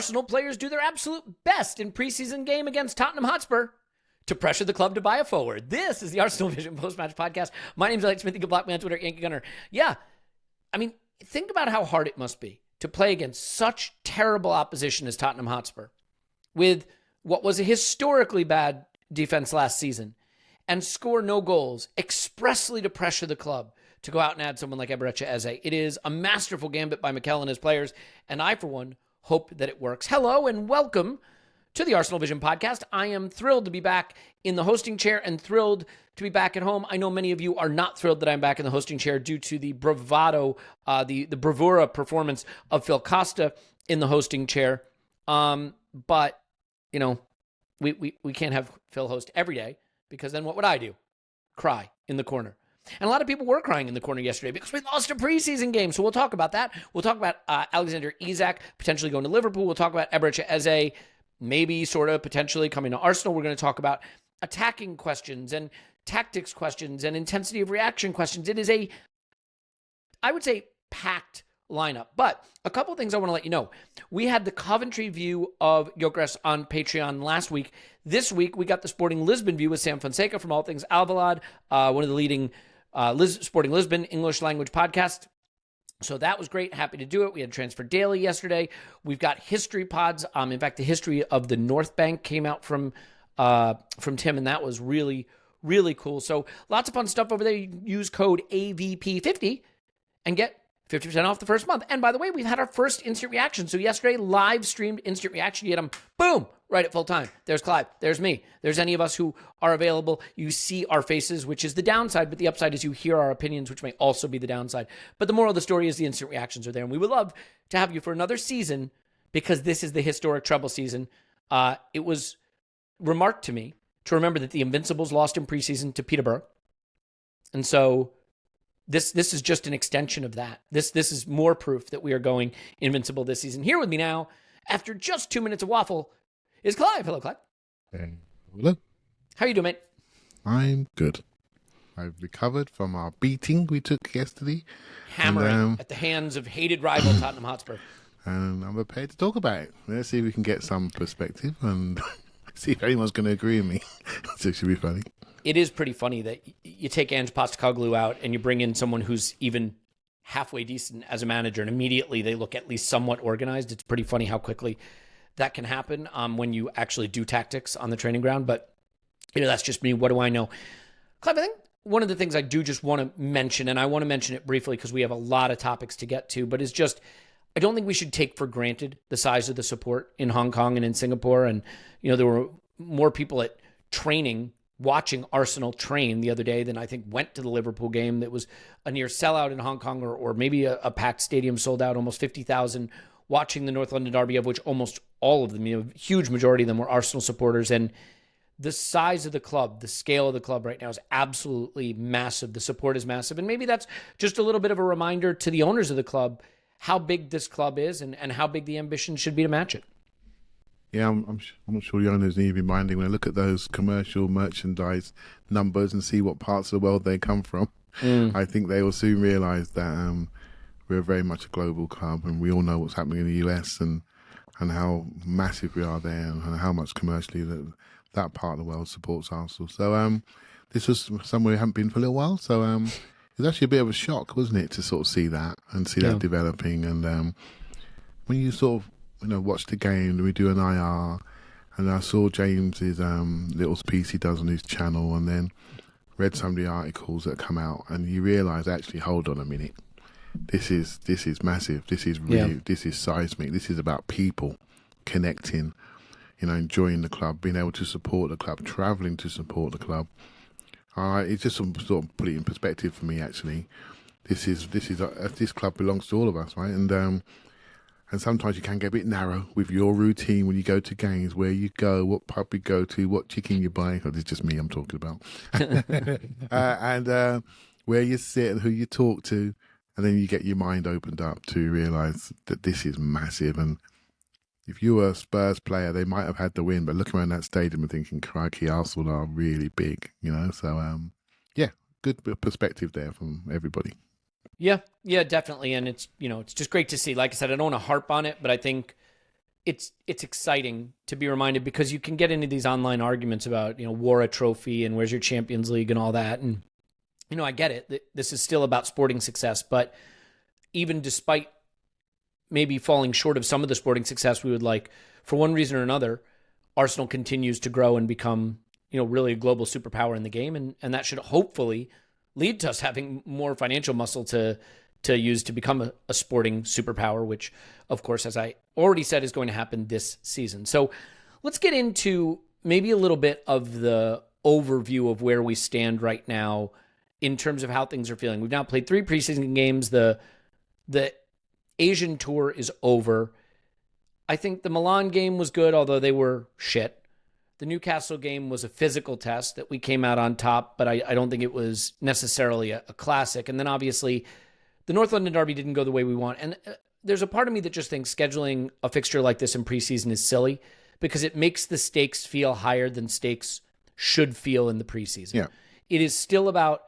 Arsenal players do their absolute best in preseason game against Tottenham Hotspur to pressure the club to buy a forward. This is the ArsenalVision post-match podcast. My name is Elliot Smith. You can block me on Twitter, Yankee Gunner. Yeah, I mean, think about how hard it must be to play against such terrible opposition as Tottenham Hotspur with what was a historically bad defense last season and score no goals expressly to pressure the club to go out and add someone like Eberechi Eze. It is a masterful gambit by Mikel and his players, and I, for one, hope that it works. Hello and welcome to the ArsenalVision Podcast. I am thrilled to be back in the hosting chair and thrilled to be back at home. I know many of you are not thrilled that I'm back in the hosting chair due to the bravado, the bravura performance of Phil Costa in the hosting chair. But, you know, we can't have Phil host every day because then what would I do? Cry in the corner. And a lot of people were crying in the corner yesterday because we lost a preseason game. So we'll talk about that. We'll talk about Alexander Isak potentially going to Liverpool. We'll talk about Eberechi Eze maybe sort of potentially coming to Arsenal. We're going to talk about attacking questions and tactics questions and intensity of reaction questions. It is I would say, packed lineup. But a couple of things I want to let you know. We had the Coventry view of Gyökeres on Patreon last week. This week, we got the Sporting Lisbon view with Sam Fonseca from All Things Alvalade, one of the leading Sporting Lisbon English language podcasts. So that was great. Happy to do it. We had Transfer Daily yesterday. We've got history pods. In fact, the history of the North Bank came out from Tim, and that was really, really cool. So lots of fun stuff over there. You can use code AVP50 and get 50% off the first month. And by the way, we've had our first instant reaction. So yesterday, live streamed instant reaction. You get them, boom, right at full time. There's Clive. There's me. There's any of us who are available. You see our faces, which is the downside, but the upside is you hear our opinions, which may also be the downside. But the moral of the story is the instant reactions are there. And we would love to have you for another season because this is the historic treble season. It was remarked to me to remember that the Invincibles lost in preseason to Peterborough. And so This is just an extension of that. This is more proof that we are going invincible this season. Here with me now, after just 2 minutes of waffle, is Clive. Hello, Clive. Hello. How are you doing, mate? I'm good. I've recovered from our beating we took yesterday. Hammering at the hands of hated rival Tottenham Hotspur. And I'm prepared to talk about it. Let's see if we can get some perspective and see if anyone's going to agree with me. So it should be funny. It is pretty funny that you take Ange Postecoglou out and you bring in someone who's even halfway decent as a manager, and immediately they look at least somewhat organized. It's pretty funny how quickly that can happen when you actually do tactics on the training ground. But, you know, that's just me. What do I know? Clive, I think one of the things I do just want to mention, and I want to mention it briefly because we have a lot of topics to get to, but is just I don't think we should take for granted the size of the support in Hong Kong and in Singapore. And, you know, there were more people at training watching Arsenal train the other day than I think went to the Liverpool game. That was a near sellout in Hong Kong, or maybe a packed stadium, sold out, almost 50,000 watching the North London Derby, of which almost all of them, you know, huge majority of them were Arsenal supporters. And the size of the club, the scale of the club right now is absolutely massive. The support is massive. And maybe that's just a little bit of a reminder to the owners of the club how big this club is and how big the ambition should be to match it. Yeah, I'm not sure the owners need reminding when I look at those commercial merchandise numbers and see what parts of the world they come from. I think they will soon realise that we're very much a global club, and we all know what's happening in the US and how massive we are there and how much commercially that part of the world supports Arsenal. So this was somewhere we haven't been for a little while. So it was actually a bit of a shock, wasn't it, to sort of see that and see that developing. And when you sort of watch the game, we do an IR, and I saw James's little piece he does on his channel, and then read some of the articles that come out, and you realise, actually, hold on a minute, this is massive. This is really this is seismic. This is about people connecting, enjoying the club, being able to support the club, travelling to support the club. It's just some sort of put it in perspective for me. Actually, this club belongs to all of us, right? And sometimes you can get a bit narrow with your routine when you go to games, where you go, what pub you go to, what chicken you buy. Oh, this is just me I'm talking about. and where you sit and who you talk to. And then you get your mind opened up to realise that this is massive. And if you were a Spurs player, they might have had the win, but looking around that stadium and thinking, crikey, Arsenal are really big, So, good perspective there from everybody. Yeah, definitely. And it's, it's just great to see. Like I said, I don't want to harp on it, but I think it's exciting to be reminded, because you can get into these online arguments about, war a trophy and where's your Champions League and all that. And, I get it. This is still about sporting success, but even despite maybe falling short of some of the sporting success we would like, for one reason or another, Arsenal continues to grow and become, really a global superpower in the game. And that should hopefully lead to us having more financial muscle to use to become a sporting superpower, which, of course, as I already said, is going to happen this season. So let's get into maybe a little bit of the overview of where we stand right now in terms of how things are feeling. We've now played 3 preseason games. The Asian tour is over. I think the Milan game was good, although they were shit. The Newcastle game was a physical test that we came out on top, but I don't think it was necessarily a classic. And then obviously the North London derby didn't go the way we want. And there's a part of me that just thinks scheduling a fixture like this in preseason is silly, because it makes the stakes feel higher than stakes should feel in the preseason. Yeah. It is still about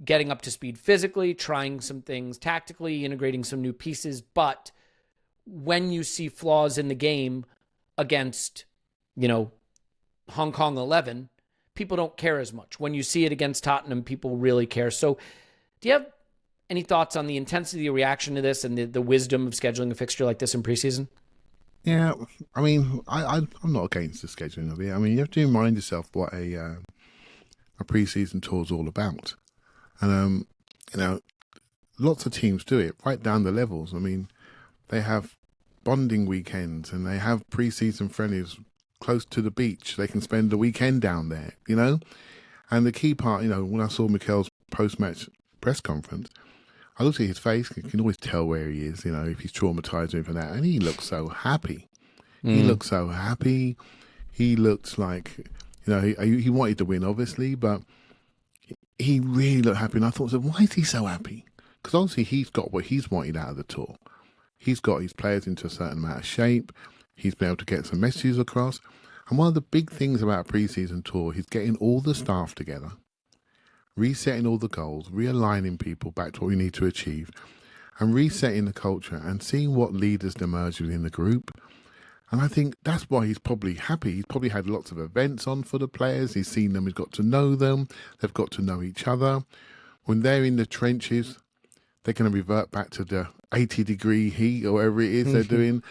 getting up to speed physically, trying some things tactically, integrating some new pieces. But when you see flaws in the game against, Hong Kong 11, people don't care as much. When you see it against Tottenham, people really care. So do you have any thoughts on the intensity of reaction to this and the wisdom of scheduling a fixture like this in preseason? Yeah, I mean, I'm not against the scheduling of it. I mean, you have to remind yourself what a preseason tour is all about. And, lots of teams do it right down the levels. I mean, they have bonding weekends and they have preseason friendlies close to the beach. They can spend the weekend down there, And the key part, when I saw Mikel's post-match press conference, I looked at his face. You can always tell where he is, if he's traumatized or anything like that. And he looked so happy. He looked so happy. He looked like, he wanted to win, obviously, but he really looked happy. And I thought, why is he so happy? Because obviously he's got what he's wanted out of the tour. He's got his players into a certain amount of shape. He's been able to get some messages across. And one of the big things about a preseason tour is getting all the staff together, resetting all the goals, realigning people back to what we need to achieve, and resetting the culture and seeing what leaders emerge within the group. And I think that's why he's probably happy. He's probably had lots of events on for the players. He's seen them. He's got to know them. They've got to know each other. When they're in the trenches, they're going to revert back to the 80-degree heat or whatever it is they're doing.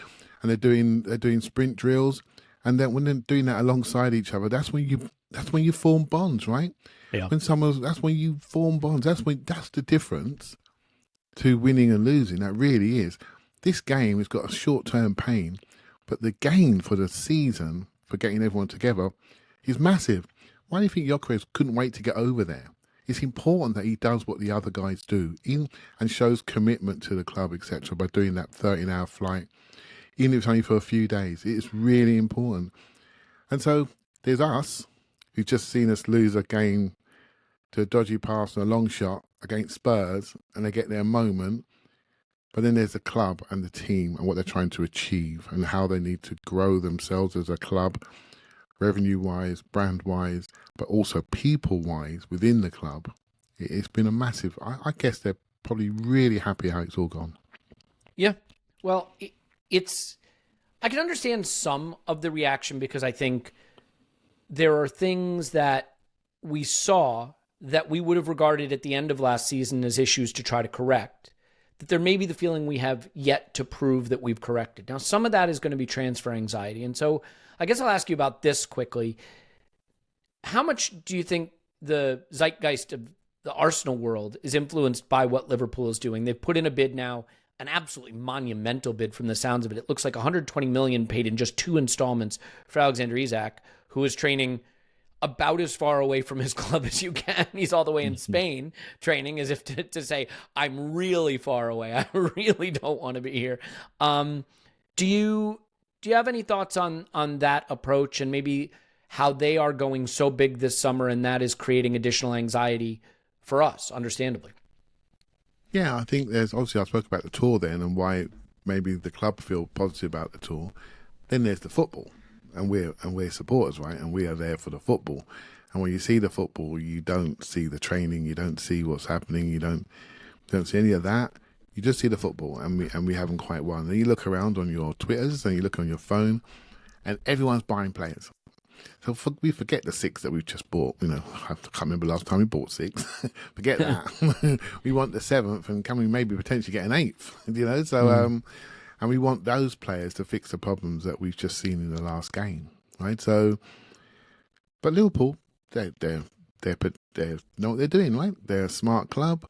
And they're doing sprint drills. And then when they're doing that alongside each other, that's when you form bonds, right? Yeah. That's when you form bonds. That's the difference to winning and losing. That really is. This game has got a short-term pain, but the gain for the season, for getting everyone together, is massive. Why do you think Gyökeres couldn't wait to get over there? It's important that he does what the other guys do and shows commitment to the club, etc., by doing that 13-hour flight, even if it's only for a few days. It is really important. And so there's us, who've just seen us lose a game to a dodgy pass and a long shot against Spurs, and they get their moment. But then there's the club and the team and what they're trying to achieve and how they need to grow themselves as a club, revenue-wise, brand-wise, but also people-wise within the club. It's been a massive... I guess they're probably really happy how it's all gone. Yeah. Well, it's... I can understand some of the reaction, because I think there are things that we saw that we would have regarded at the end of last season as issues to try to correct, that there may be the feeling we have yet to prove that we've corrected. Now, some of that is going to be transfer anxiety. And so I guess I'll ask you about this quickly. How much do you think the zeitgeist of the Arsenal world is influenced by what Liverpool is doing? They've put in a bid now, an absolutely monumental bid from the sounds of it. It looks like 120 million paid in just 2 installments for Alexander Isak, who is training about as far away from his club as you can. He's all the way in Spain training, as if to say, I'm really far away. I really don't want to be here. Do you have any thoughts on that approach, and maybe how they are going so big this summer, and that is creating additional anxiety for us, understandably? Yeah, I think there's... Obviously, I spoke about the tour then and why maybe the club feel positive about the tour. Then there's the football. And we're supporters, right? And we are there for the football. And when you see the football, you don't see the training, you don't see what's happening, you don't see any of that. You just see the football, and we haven't quite won. And you look around on your Twitters and you look on your phone, and everyone's buying players. So we forget the 6 that we've just bought. I can't remember last time we bought 6. Forget that. We want the 7th, and can we maybe potentially get an 8th? So and we want those players to fix the problems that we've just seen in the last game, right? So, but Liverpool, they know what they're doing, right? They're a smart club.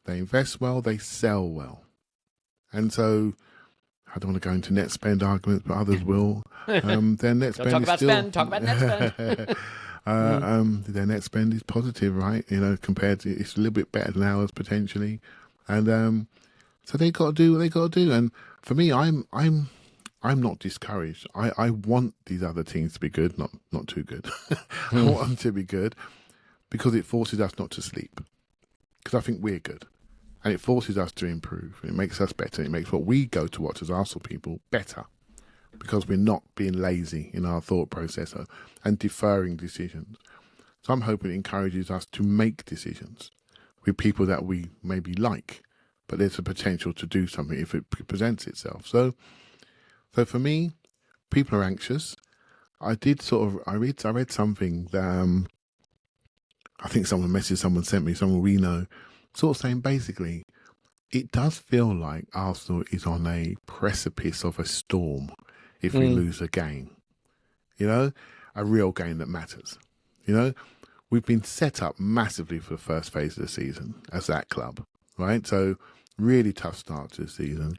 They invest well. They sell well, and so. I don't want to go into net spend arguments, but others will. Their net spend talk is about still, spend. Talk about net spend. Their net spend is positive, right? Compared to it's a little bit better than ours potentially, and so they got to do what they got to do. And for me, I'm not discouraged. I want these other teams to be good, not too good. I want them to be good because it forces us not to sleep. Because I think we're good. And it forces us to improve. It makes us better. It makes what we go to watch as Arsenal people better because we're not being lazy in our thought process and deferring decisions. So I'm hoping it encourages us to make decisions with people that we maybe like, but there's a potential to do something if it presents itself. So for me, people are anxious. I read something that I think someone sent me, someone we know, sort of saying basically, it does feel like Arsenal is on a precipice of a storm if we lose a game. A real game that matters. We've been set up massively for the first phase of the season as that club, right? So really tough start to the season.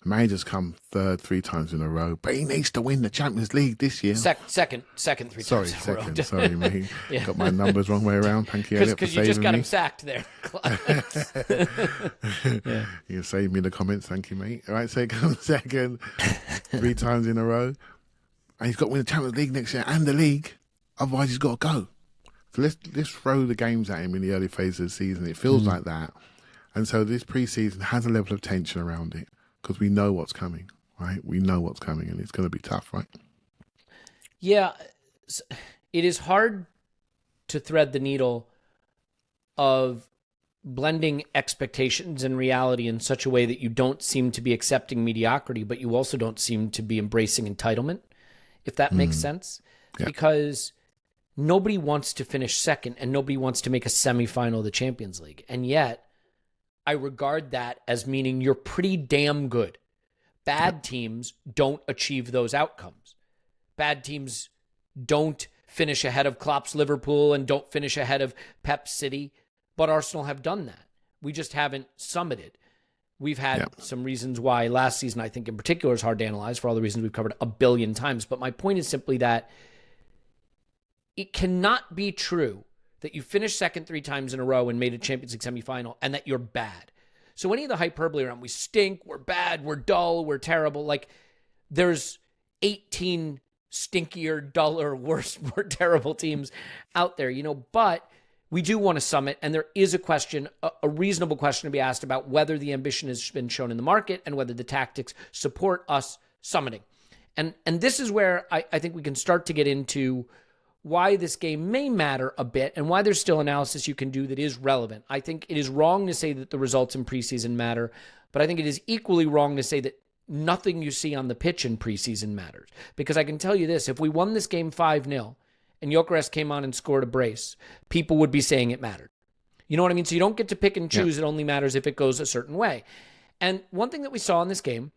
The manager's come third 3 times in a row, but he needs to win the Champions League this year. Second 3 times in a row. Sorry, mate. Yeah. Got my numbers wrong way around. Thank you, Elliot, for saving me. Because you just got him sacked there. Yeah. You saved me in the comments. Thank you, mate. All right, so he comes second 3 times in a row. And he's got to win the Champions League next year and the league. Otherwise, he's got to go. So let's throw the games at him in the early phase of the season. It feels like that. And so this pre-season has a level of tension around it. Because we know what's coming, right? We know what's coming, and it's going to be tough, right? Yeah, it is hard to thread the needle of blending expectations and reality in such a way that you don't seem to be accepting mediocrity, but you also don't seem to be embracing entitlement, if that makes sense. Yeah. Because nobody wants to finish second, and nobody wants to make a semifinal of the Champions League. And yet, I regard that as meaning you're pretty damn good. Bad teams don't achieve those outcomes. Bad teams don't finish ahead of Klopp's Liverpool and don't finish ahead of Pep's City, but Arsenal have done that. We just haven't summited. We've had some reasons why last season, I think in particular, is hard to analyze for all the reasons we've covered a billion times. But my point is simply that it cannot be true that you finished second 3 times in a row and made a Champions League semifinal and that you're bad. So any of the hyperbole around we stink, we're bad, we're dull, we're terrible, like there's 18 stinkier, duller, worse, more terrible teams out there, but we do want to summit, and there is a question, a reasonable question to be asked about whether the ambition has been shown in the market and whether the tactics support us summiting. And this is where I think we can start to get into why this game may matter a bit and why there's still analysis you can do that is relevant. I think it is wrong to say that the results in preseason matter, but I think it is equally wrong to say that nothing you see on the pitch in preseason matters. Because I can tell you this, if we won this game 5-0 and Gyökeres came on and scored a brace, people would be saying it mattered. You know what I mean? So you don't get to pick and choose. It only matters if it goes a certain way. And one thing that we saw in this game,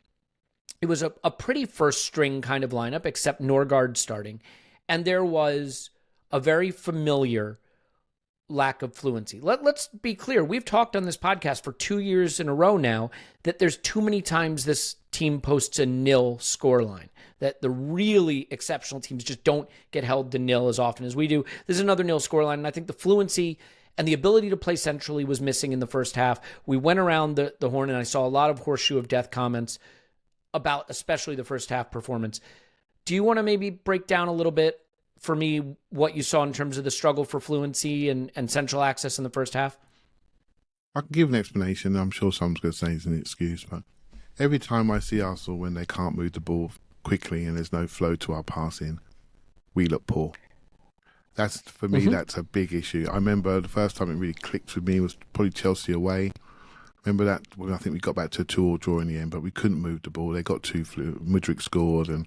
it was a pretty first string kind of lineup, except Nørgaard starting. And there was a very familiar lack of fluency. Let's be clear. We've talked on this podcast for 2 years in a row now that there's too many times this team posts a nil scoreline, that the really exceptional teams just don't get held to nil as often as we do. There's another nil scoreline, and I think the fluency and the ability to play centrally was missing in the first half. We went around the horn, and I saw a lot of horseshoe of death comments about especially the first half performance. Do you want to maybe break down a little bit for me what you saw in terms of the struggle for fluency and central access in the first half? I can give an explanation. I'm sure someone's going to say it's an excuse, but every time I see Arsenal when they can't move the ball quickly and there's no flow to our passing, we look poor. That's, for me, that's a big issue. I remember the first time it really clicked with me was probably Chelsea away. Remember that? Well, I think we got back to a 2-2 draw in the end, but we couldn't move the ball. They got Madueke scored, and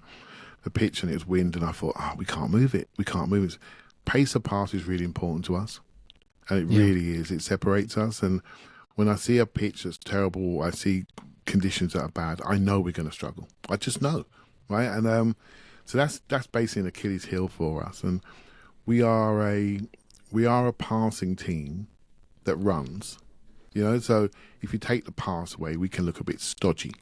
the pitch, and it was wind, and I thought, we can't move it. We can't move it. Pace of pass is really important to us, and it really is. It separates us, and when I see a pitch that's terrible, I see conditions that are bad, I know we're going to struggle. I just know, right? And so that's basically an Achilles heel for us, and we are a passing team that runs. So if you take the pass away, we can look a bit stodgy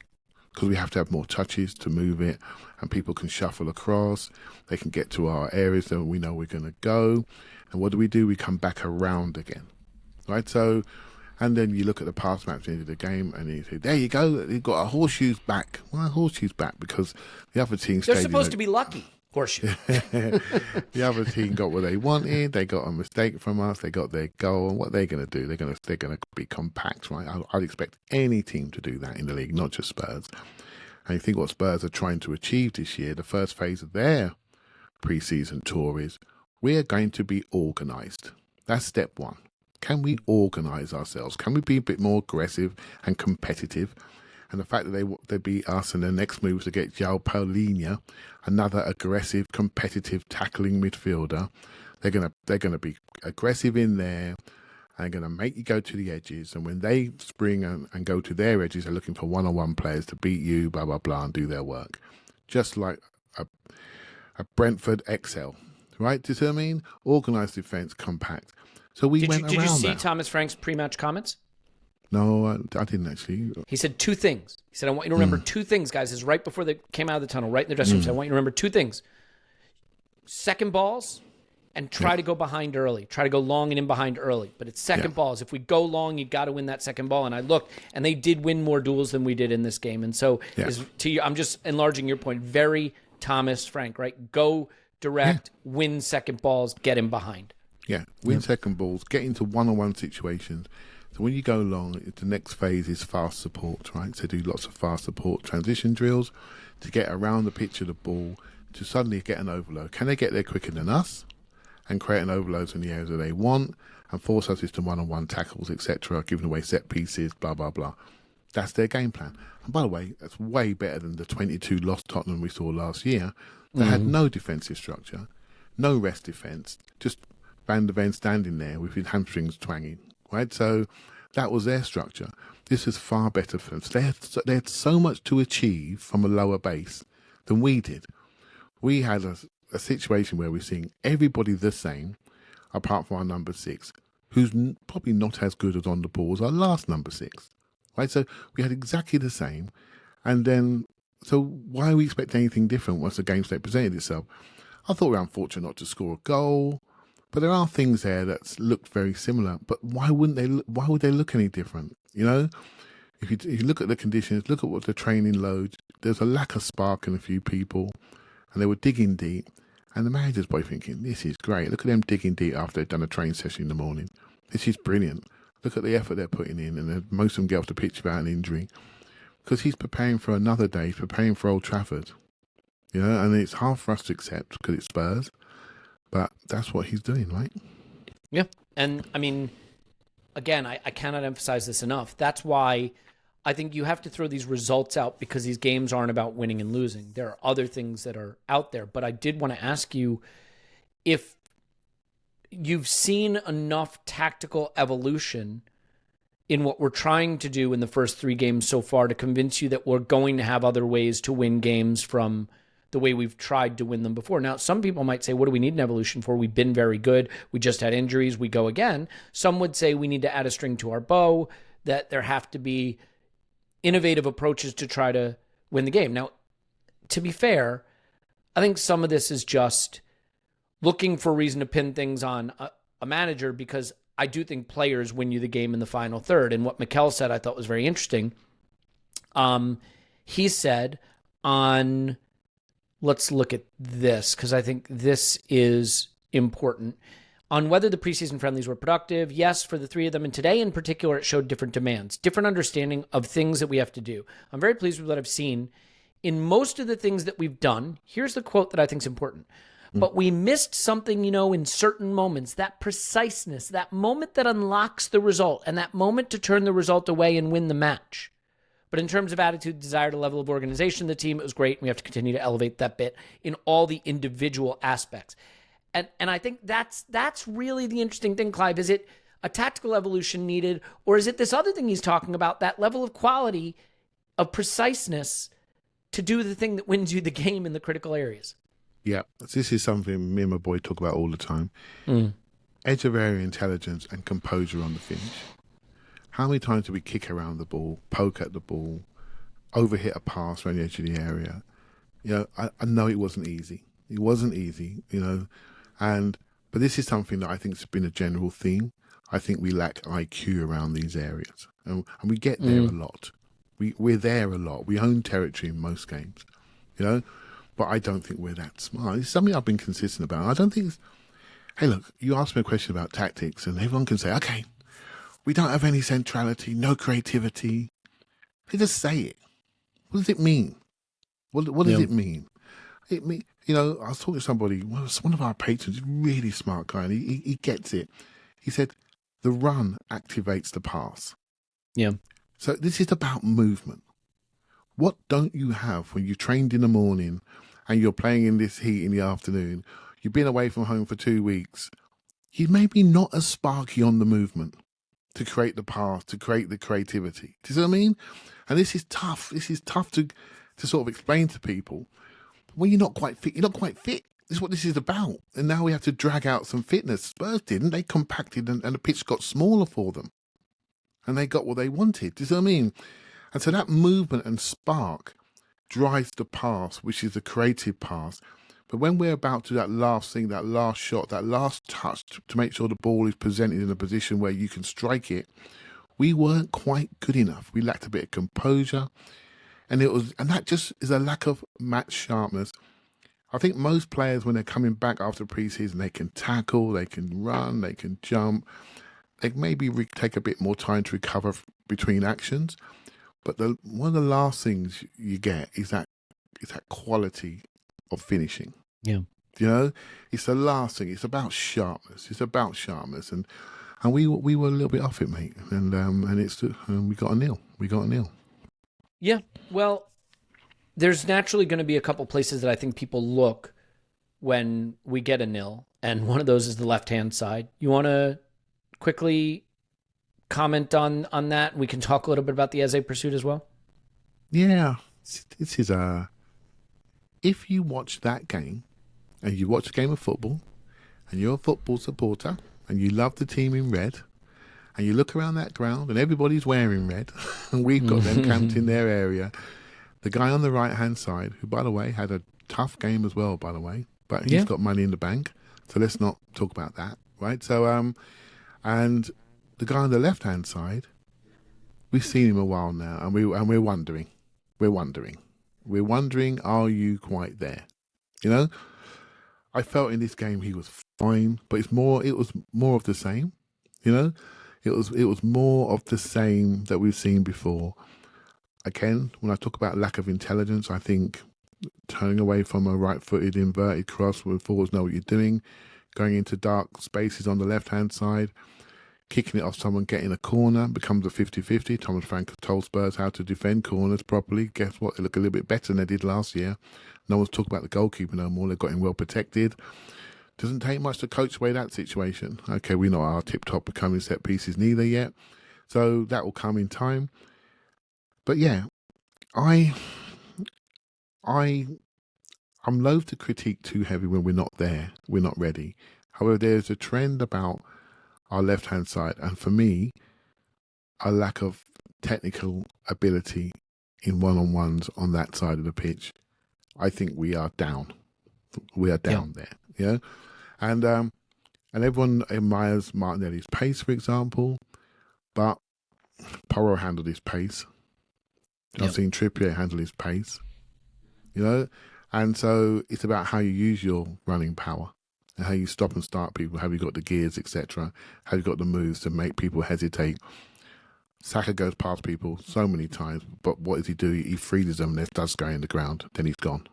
because we have to have more touches to move it, and people can shuffle across. They can get to our areas that we know we're going to go. And what do? We come back around again, right? So, and then you look at the pass maps at the end of the game, and you say, there you go, you've got our horseshoes back. Well, our horseshoes back because the other team They're supposed to be lucky. Horseshoe. The other team got what they wanted. They got a mistake from us. They got their goal. And what they're going to do? They're going to be compact, right? I'd expect any team to do that in the league, not just Spurs. And you think what Spurs are trying to achieve this year, the first phase of their pre-season tour is we're going to be organised. That's step one. Can we organise ourselves? Can we be a bit more aggressive and competitive? And the fact that they beat us, and the next move was to get João Paulinho, another aggressive, competitive, tackling midfielder. They're gonna be aggressive in there, and they're gonna make you go to the edges. And when they spring and go to their edges, they're looking for one-on-one players to beat you, blah blah blah, and do their work, just like a Brentford XL, right? Do you see what I mean? Organised defence, compact. So we went around that. Did you see Thomas Frank's pre-match comments? No, I didn't actually. He said two things. He said, I want you to remember two things, guys. This is right before they came out of the tunnel, right in the dressing room. He said, I want you to remember two things. Second balls, and try to go behind early. Try to go long and in behind early. But it's second balls. If we go long, you got to win that second ball. And I looked, and they did win more duels than we did in this game. And so I'm just enlarging your point. Very Thomas Frank, right? Go direct, win second balls, get him behind. Yeah, win second balls, get into one-on-one situations. So when you go long, the next phase is fast support, right? So do lots of fast support transition drills to get around the pitch of the ball to suddenly get an overload. Can they get there quicker than us and create an overload in the areas that they want and force us into one-on-one tackles, etc., giving away set pieces, blah, blah, blah. That's their game plan. And by the way, that's way better than the 22 lost Tottenham we saw last year that had no defensive structure, no rest defence, just Van der Ven standing there with his hamstrings twanging. Right, so that was their structure. This is far better for them. They had so much to achieve from a lower base than we did. We had a situation where we're seeing everybody the same, apart from our number 6, who's probably not as good as on the ball as our last number 6. Right, so we had exactly the same, and then so why are we expecting anything different once the game state presented itself? I thought we were unfortunate not to score a goal. But there are things there that look very similar. But why would they look any different? If you look at the conditions, look at what the training load. There's a lack of spark in a few people, and they were digging deep. And the manager's probably thinking, "This is great. Look at them digging deep after they've done a training session in the morning. This is brilliant. Look at the effort they're putting in, and most of them get off the pitch without an injury because he's preparing for another day. He's preparing for Old Trafford. And it's hard for us to accept because it's Spurs." But that's what he's doing, right? Yeah. And, I mean, again, I cannot emphasize this enough. That's why I think you have to throw these results out because these games aren't about winning and losing. There are other things that are out there. But I did want to ask you if you've seen enough tactical evolution in what we're trying to do in the first 3 games so far to convince you that we're going to have other ways to win games from the way we've tried to win them before. Now, some people might say, what do we need an evolution for? We've been very good. We just had injuries. We go again. Some would say we need to add a string to our bow, that there have to be innovative approaches to try to win the game. Now, to be fair, I think some of this is just looking for a reason to pin things on a manager because I do think players win you the game in the final third. And what Mikel said I thought was very interesting. He said on... Let's look at this because I think this is important. On whether the preseason friendlies were productive, yes, for the 3 of them. And today in particular, it showed different demands, different understanding of things that we have to do. I'm very pleased with what I've seen. In most of the things that we've done, here's the quote that I think is important. but we missed something, in certain moments, that preciseness, that moment that unlocks the result and that moment to turn the result away and win the match. But in terms of attitude, desire, to level of organization, the team, it was great. And we have to continue to elevate that bit in all the individual aspects. And I think that's really the interesting thing, Clive. Is it a tactical evolution needed, or is it this other thing he's talking about, that level of quality, of preciseness to do the thing that wins you the game in the critical areas? Yeah, this is something me and my boy talk about all the time. Edge of area intelligence and composure on the finish. How many times do we kick around the ball, poke at the ball, overhit a pass around the edge of the area? I know it wasn't easy. It wasn't easy, but this is something that I think has been a general theme. I think we lack IQ around these areas, and we get there a lot. We're there a lot. We own territory in most games, but I don't think we're that smart. It's something I've been consistent about. I don't think hey, look, you asked me a question about tactics, and everyone can say, okay, we don't have any centrality, no creativity. They just say it. What does it mean? What does it mean? It mean, I was talking to somebody, one of our patrons, really smart guy, and he gets it. He said, the run activates the pass. Yeah. So this is about movement. What don't you have when you trained in the morning and you're playing in this heat in the afternoon? You've been away from home for 2 weeks. You're maybe not as sparky on the movement to create the pass, to create the creativity. Do you see what I mean? And this is tough. This is tough to sort of explain to people. When you're not quite fit, you're not quite fit. This is what this is about. And now we have to drag out some fitness. Spurs didn't. They compacted and the pitch got smaller for them. And they got what they wanted. Do you see what I mean? And so that movement and spark drives the pass, which is the creative pass. But when we're about to do that last thing, that last shot, that last touch to make sure the ball is presented in a position where you can strike it, we weren't quite good enough. We lacked a bit of composure. And that just is a lack of match sharpness. I think most players, when they're coming back after preseason, they can tackle, they can run, they can jump. They maybe take a bit more time to recover between actions. But one of the last things you get is that quality of finishing. Yeah. It's the last thing. It's about sharpness. And we were a little bit off it, mate. And we got a nil. Yeah. Well, there's naturally going to be a couple places that I think people look when we get a nil, and one of those is the left-hand side. You want to quickly comment on that? We can talk a little bit about the Eze pursuit as well. Yeah, this is if you watch that game, and you watch a game of football, and you're a football supporter, and you love the team in red, and you look around that ground, and everybody's wearing red, and we've got them camped in their area. The guy on the right-hand side, who, by the way, had a tough game as well, by the way, but he's got money in the bank, so let's not talk about that, right? So, and the guy on the left-hand side, we've seen him a while now, and we're wondering, are you quite there? I felt in this game he was fine, but it was more of the same. It was more of the same that we've seen before. Again, when I talk about lack of intelligence, I think turning away from a right-footed inverted cross where forwards know what you're doing, going into dark spaces on the left-hand side, kicking it off someone getting a corner becomes a 50-50. Thomas Frank told Spurs how to defend corners properly. Guess what? They look a little bit better than they did last year. No one's talking about the goalkeeper no more. They've got him well protected. Doesn't take much to coach away that situation. Okay, we know our tip-top becoming set pieces neither yet. So that will come in time. But yeah, I'm loath to critique too heavy when we're not there. We're not ready. However, there's a trend about our left-hand side, and for me, a lack of technical ability in one-on-ones on that side of the pitch. I think we are down. We are down there, and everyone admires Martinelli's pace, for example, but Porro handled his pace. I've seen Trippier handle his pace, and so it's about how you use your running power. And how you stop and start people, have you got the gears, etc. Have you got the moves to make people hesitate? Saka goes past people so many times, but what does he do? He freezes them, and their studs going in the ground, then he's gone.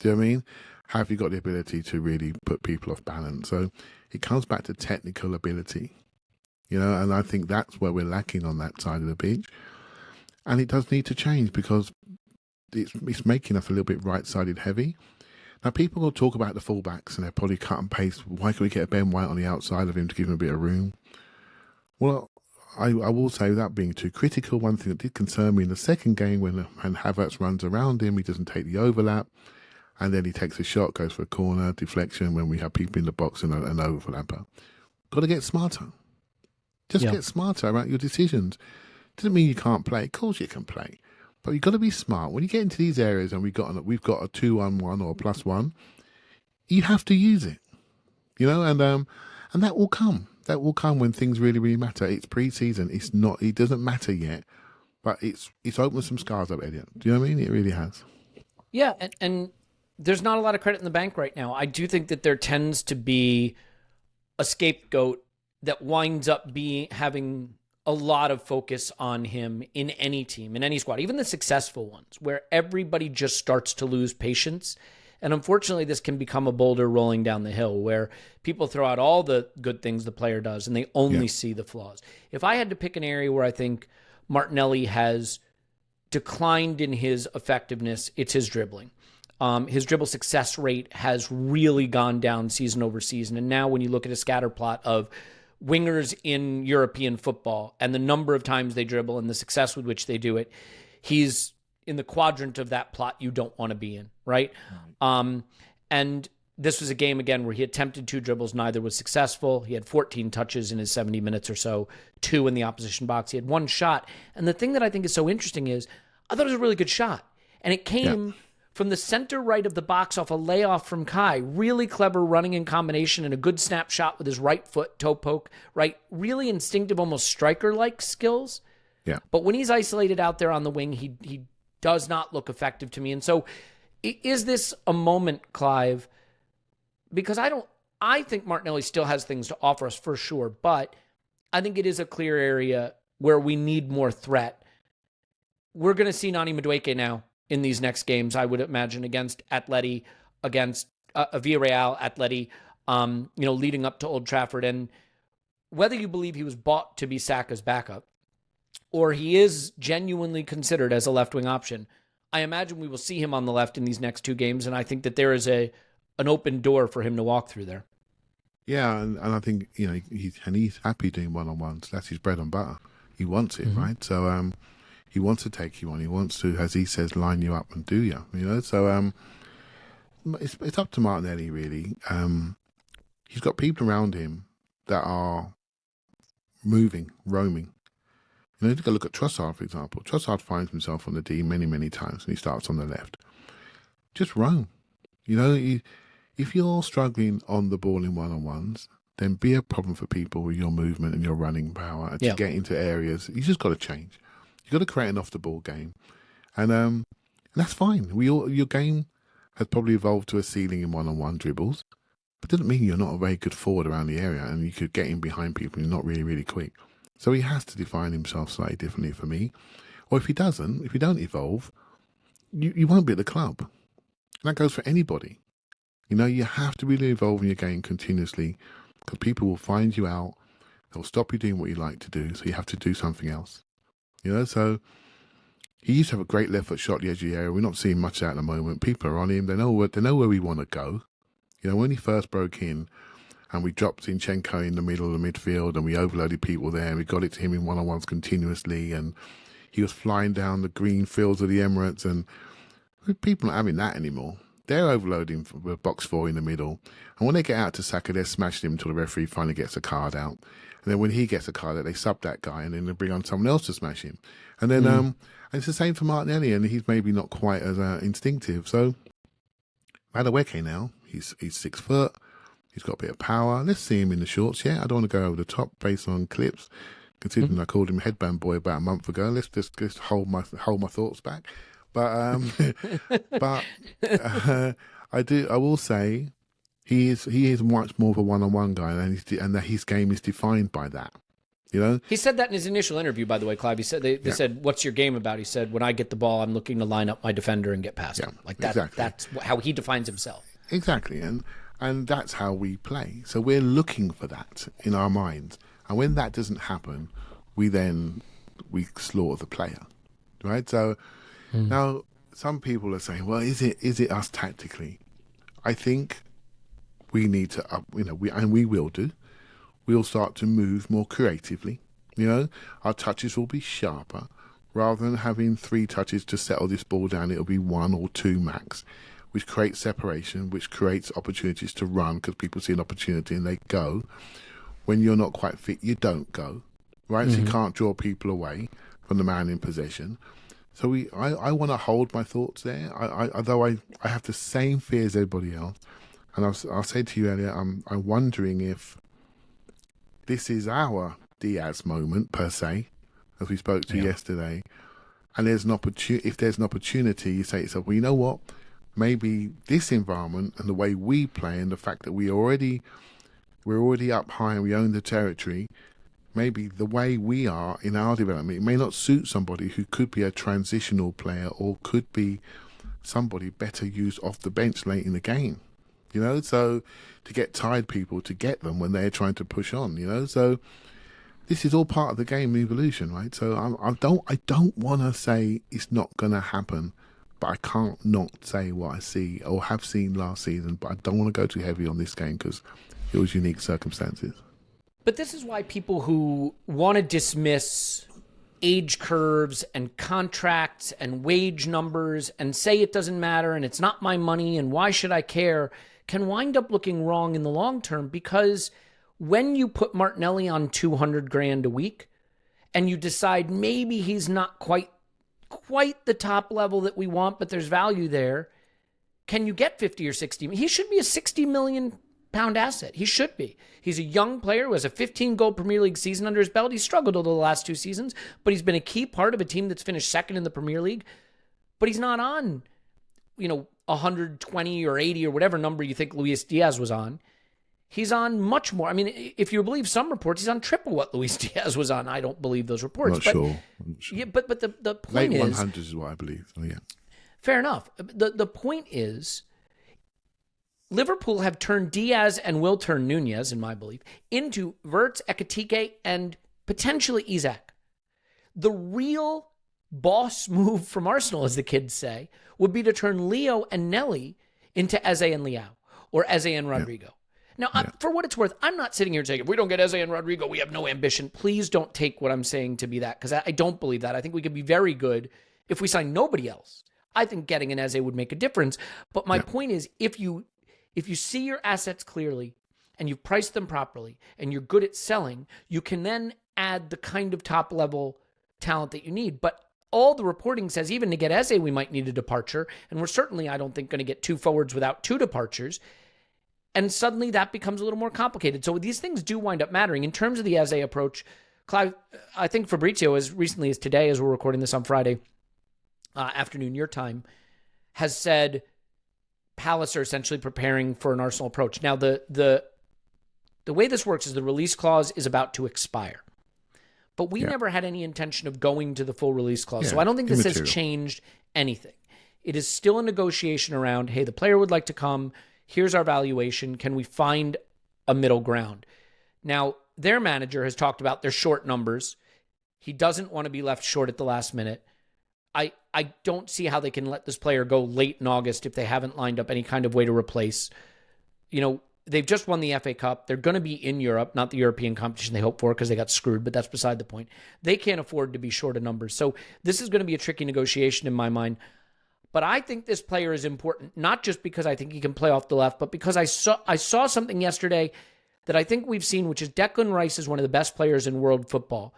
Do you know what I mean? Have you got the ability to really put people off balance? So it comes back to technical ability, and I think that's where we're lacking on that side of the pitch. And it does need to change because it's making us a little bit right-sided heavy. Now, people will talk about the fullbacks and they'll probably cut and paste. Why can't we get a Ben White on the outside of him to give him a bit of room? Well, I will say, without being too critical, one thing that did concern me in the second game when Havertz runs around him, he doesn't take the overlap, and then he takes a shot, goes for a corner, deflection when we have people in the box and an overlapper. Got to get smarter. Just get smarter about your decisions. Doesn't mean you can't play. Of course you can play. But you've got to be smart. When you get into these areas and we've got a 2-on-1 or a +1, you have to use it. And that will come. That will come when things really, really matter. It's pre-season. It doesn't matter yet, but it's opened some scars up, Elliot. Do you know what I mean? It really has. Yeah, and there's not a lot of credit in the bank right now. I do think that there tends to be a scapegoat that winds up having a lot of focus on him in any team, in any squad, even the successful ones, where everybody just starts to lose patience. And unfortunately, this can become a boulder rolling down the hill where people throw out all the good things the player does and they only see the flaws. If I had to pick an area where I think Martinelli has declined in his effectiveness, it's his dribbling. His dribble success rate has really gone down season over season. And now when you look at a scatter plot of wingers in European football and the number of times they dribble and the success with which they do it, he's in the quadrant of that plot you don't want to be in, right? And this was a game, again, where he attempted 2 dribbles, neither was successful. He had 14 touches in his 70 minutes or so, 2 in the opposition box. He had 1 shot. And the thing that I think is so interesting is I thought it was a really good shot. And it came from the center right of the box off a layoff from Kai. Really clever running in combination and a good snapshot with his right foot, toe poke, right? Really instinctive, almost striker-like skills. Yeah. But when he's isolated out there on the wing, he does not look effective to me. And so is this a moment, Clive? Because I think Martinelli still has things to offer us for sure, but I think it is a clear area where we need more threat. We're going to see Nani Madueke now in these next games, I would imagine, against Atleti, against Villarreal, Atleti, leading up to Old Trafford. And whether you believe he was bought to be Saka's backup or he is genuinely considered as a left-wing option, I imagine we will see him on the left in these next 2 games, and I think that there is an open door for him to walk through there. Yeah, and I think, he's happy doing one-on-ones. That's his bread and butter. He wants it, right? So he wants to take you on. He wants to, as he says, line you up and do you, So it's up to Martinelli, really. He's got people around him that are moving, roaming. You go look at Trossard, for example. Trossard finds himself on the D many, many times, and he starts on the left. Just roam. If you're struggling on the ball in one-on-ones, then be a problem for people with your movement and your running power and to get into areas. You just got to change. You've got to create an off-the-ball game. And that's fine. Your game has probably evolved to a ceiling in one-on-one dribbles, but it doesn't mean you're not a very good forward around the area and you could get in behind people and you're not really, really quick. So he has to define himself slightly differently for me. Or if you don't evolve, you won't be at the club. And that goes for anybody. You have to really evolve in your game continuously because people will find you out. They'll stop you doing what you like to do. So you have to do something else. So he used to have a great left foot shot at the edge of the area. We're not seeing much of that at the moment. People are on him. They know where we want to go. When he first broke in, and we dropped Zinchenko in the middle of the midfield and we overloaded people there and we got it to him in one-on-ones continuously and he was flying down the green fields of the Emirates and people aren't having that anymore. They're overloading with box 4 in the middle. And when they get out to Saka, they're smashing him until the referee finally gets a card out. And then when he gets a card out, they sub that guy and then they bring on someone else to smash him. And then and it's the same for Martinelli and he's maybe not quite as instinctive. So Madueke now, he's 6 foot. He's got a bit of power. Let's see him in the shorts. Yeah, I don't want to go over the top based on clips. Considering I called him headband boy about a month ago, let's just hold my thoughts back. But I will say he is much more of a one-on-one guy, and that his game is defined by that. You know, he said that in his initial interview, by the way, Clive. He said they said, "What's your game about?" He said, "When I get the ball, I'm looking to line up my defender and get past him." Like that. Exactly. That's how he defines himself. Exactly, and that's how we play. So we're looking for that in our minds, and when that doesn't happen, we slaughter the player, right? So now some people are saying, "Well, is it us tactically?" I think we need to we will do. We'll start to move more creatively. You know, our touches will be sharper. Rather than having 3 touches to settle this ball down, it'll be 1 or 2 max, which creates separation, which creates opportunities to run because people see an opportunity and they go. When you're not quite fit, you don't go, right? So you can't draw people away from the man in possession. So I want to hold my thoughts there. Although I have the same fear as everybody else, and I'll say to you, Elliot, I'm wondering if this is our Diaz moment per se, as we spoke to yesterday. And there's an opportunity. If there's an opportunity, you say to yourself, well, you know what? Maybe this environment and the way we play and the fact that we're already up high and we own the territory, maybe the way we are in our development, it may not suit somebody who could be a transitional player or could be somebody better used off the bench late in the game. You know, so to get tired people, to get them when they're trying to push on, you know, so this is all part of the game evolution, right? So I don't want to say it's not going to happen, but I can't not say what I see or have seen last season, but I don't want to go too heavy on this game because it was unique circumstances. But this is why people who want to dismiss age curves and contracts and wage numbers and say it doesn't matter and it's not my money and why should I care can wind up looking wrong in the long term, because when you put Martinelli on $200,000 a week and you decide maybe he's not quite the top level that we want, but there's value there, can you get 50 or 60? He should be a 60 million pound asset. He should be. He's a young player who has a 15-goal Premier League season under his belt. He's struggled over the last 2 seasons, but he's been a key part of a team that's finished second in the Premier League. But he's not on, 120 or 80 or whatever number you think Luis Diaz was on. He's on much more. I mean, if you believe some reports, he's on triple what Luis Diaz was on. I don't believe those reports. I'm not sure. Yeah, but the point late is... 100s is what I believe. So, yeah. Fair enough. The point is, Liverpool have turned Diaz and will turn Nunez, in my belief, into Wirtz, Ekitike, and potentially Isak. The real boss move from Arsenal, as the kids say, would be to turn Leo and Nelly into Eze and Leao, or Eze and Rodrigo. Now, for what it's worth, I'm not sitting here saying, if we don't get Eze and Rodrigo, we have no ambition. Please don't take what I'm saying to be that, because I don't believe that. I think we could be very good if we sign nobody else. I think getting an Eze would make a difference. But my point is, if you see your assets clearly and you've priced them properly and you're good at selling, you can then add the kind of top-level talent that you need. But all the reporting says, even to get Eze, we might need a departure. And we're certainly, I don't think, going to get 2 forwards without 2 departures. And suddenly that becomes a little more complicated. So these things do wind up mattering. In terms of the Eze approach, Clive, I think Fabrizio, as recently as today, as we're recording this on Friday afternoon your time, has said Palace are essentially preparing for an Arsenal approach. Now, the way this works is the release clause is about to expire. But we never had any intention of going to the full release clause. So I don't think this has changed anything. It is still a negotiation around, hey, the player would like to come. Here's our valuation. Can we find a middle ground? Now, their manager has talked about their short numbers. He doesn't want to be left short at the last minute. I don't see how they can let this player go late in August if they haven't lined up any kind of way to replace. They've just won the FA Cup. They're going to be in Europe, not the European competition they hoped for because they got screwed, but that's beside the point. They can't afford to be short of numbers. So this is going to be a tricky negotiation in my mind. But I think this player is important, not just because I think he can play off the left, but because I saw something yesterday that I think we've seen, which is Declan Rice is one of the best players in world football.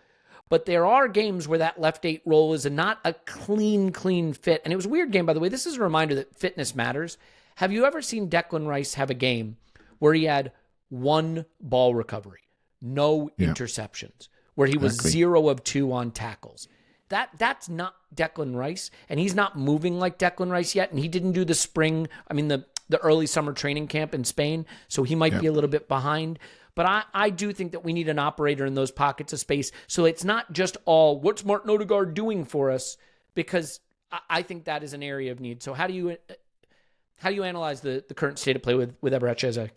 But there are games where that left 8 role is not a clean fit. And it was a weird game, by the way. This is a reminder that fitness matters. Have you ever seen Declan Rice have a game where he had 1 ball recovery, no interceptions, where he was 0 of 2 on tackles? That's not Declan Rice, and he's not moving like Declan Rice yet, and he didn't do the early summer training camp in Spain, so he might be a little bit behind. But I do think that we need an operator in those pockets of space. So it's not just all, what's Martin Ødegaard doing for us? Because I think that is an area of need. So how do you analyze the current state of play with Eberechi?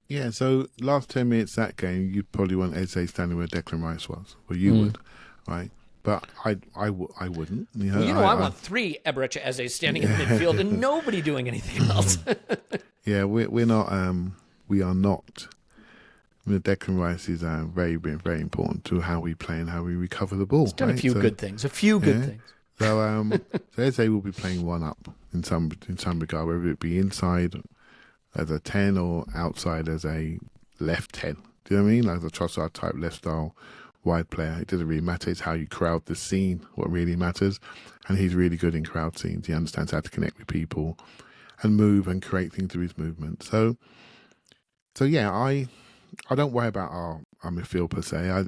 Yeah, so last 10 minutes that game, you'd probably want Eze standing where Declan Rice was. Well, you would, right? But I wouldn't. I want 3 Eberechi Eze standing in the midfield and nobody doing anything else. Yeah, we are not. Declan Rice is very important to how we play and how we recover the ball. He's done a few good things. Good things. So Eze will be playing one up in some regard, whether it be inside as a 10 or outside as a left 10. Do you know what I mean? Like a Trossard type left style wide player. It doesn't really matter. It's how you crowd the scene what really matters. And he's really good in crowd scenes. He understands how to connect with people and move and create things through his movement. So yeah, I don't worry about our midfield per se. I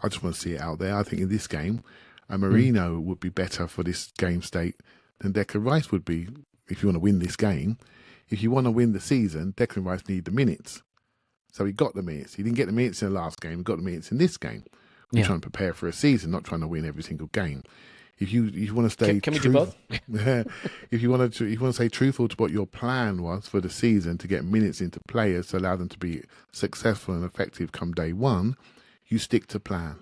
just want to see it out there. I think in this game, Marino would be better for this game state than Declan Rice would be if you want to win this game. If you want to win the season, Declan Rice needs the minutes. So he got the minutes. He didn't get the minutes in the last game. He got the minutes in this game. We're trying to prepare for a season, not trying to win every single game. If you want to stay, can we do both? If you want to stay truthful to what your plan was for the season, to get minutes into players to allow them to be successful and effective come day one, you stick to plan.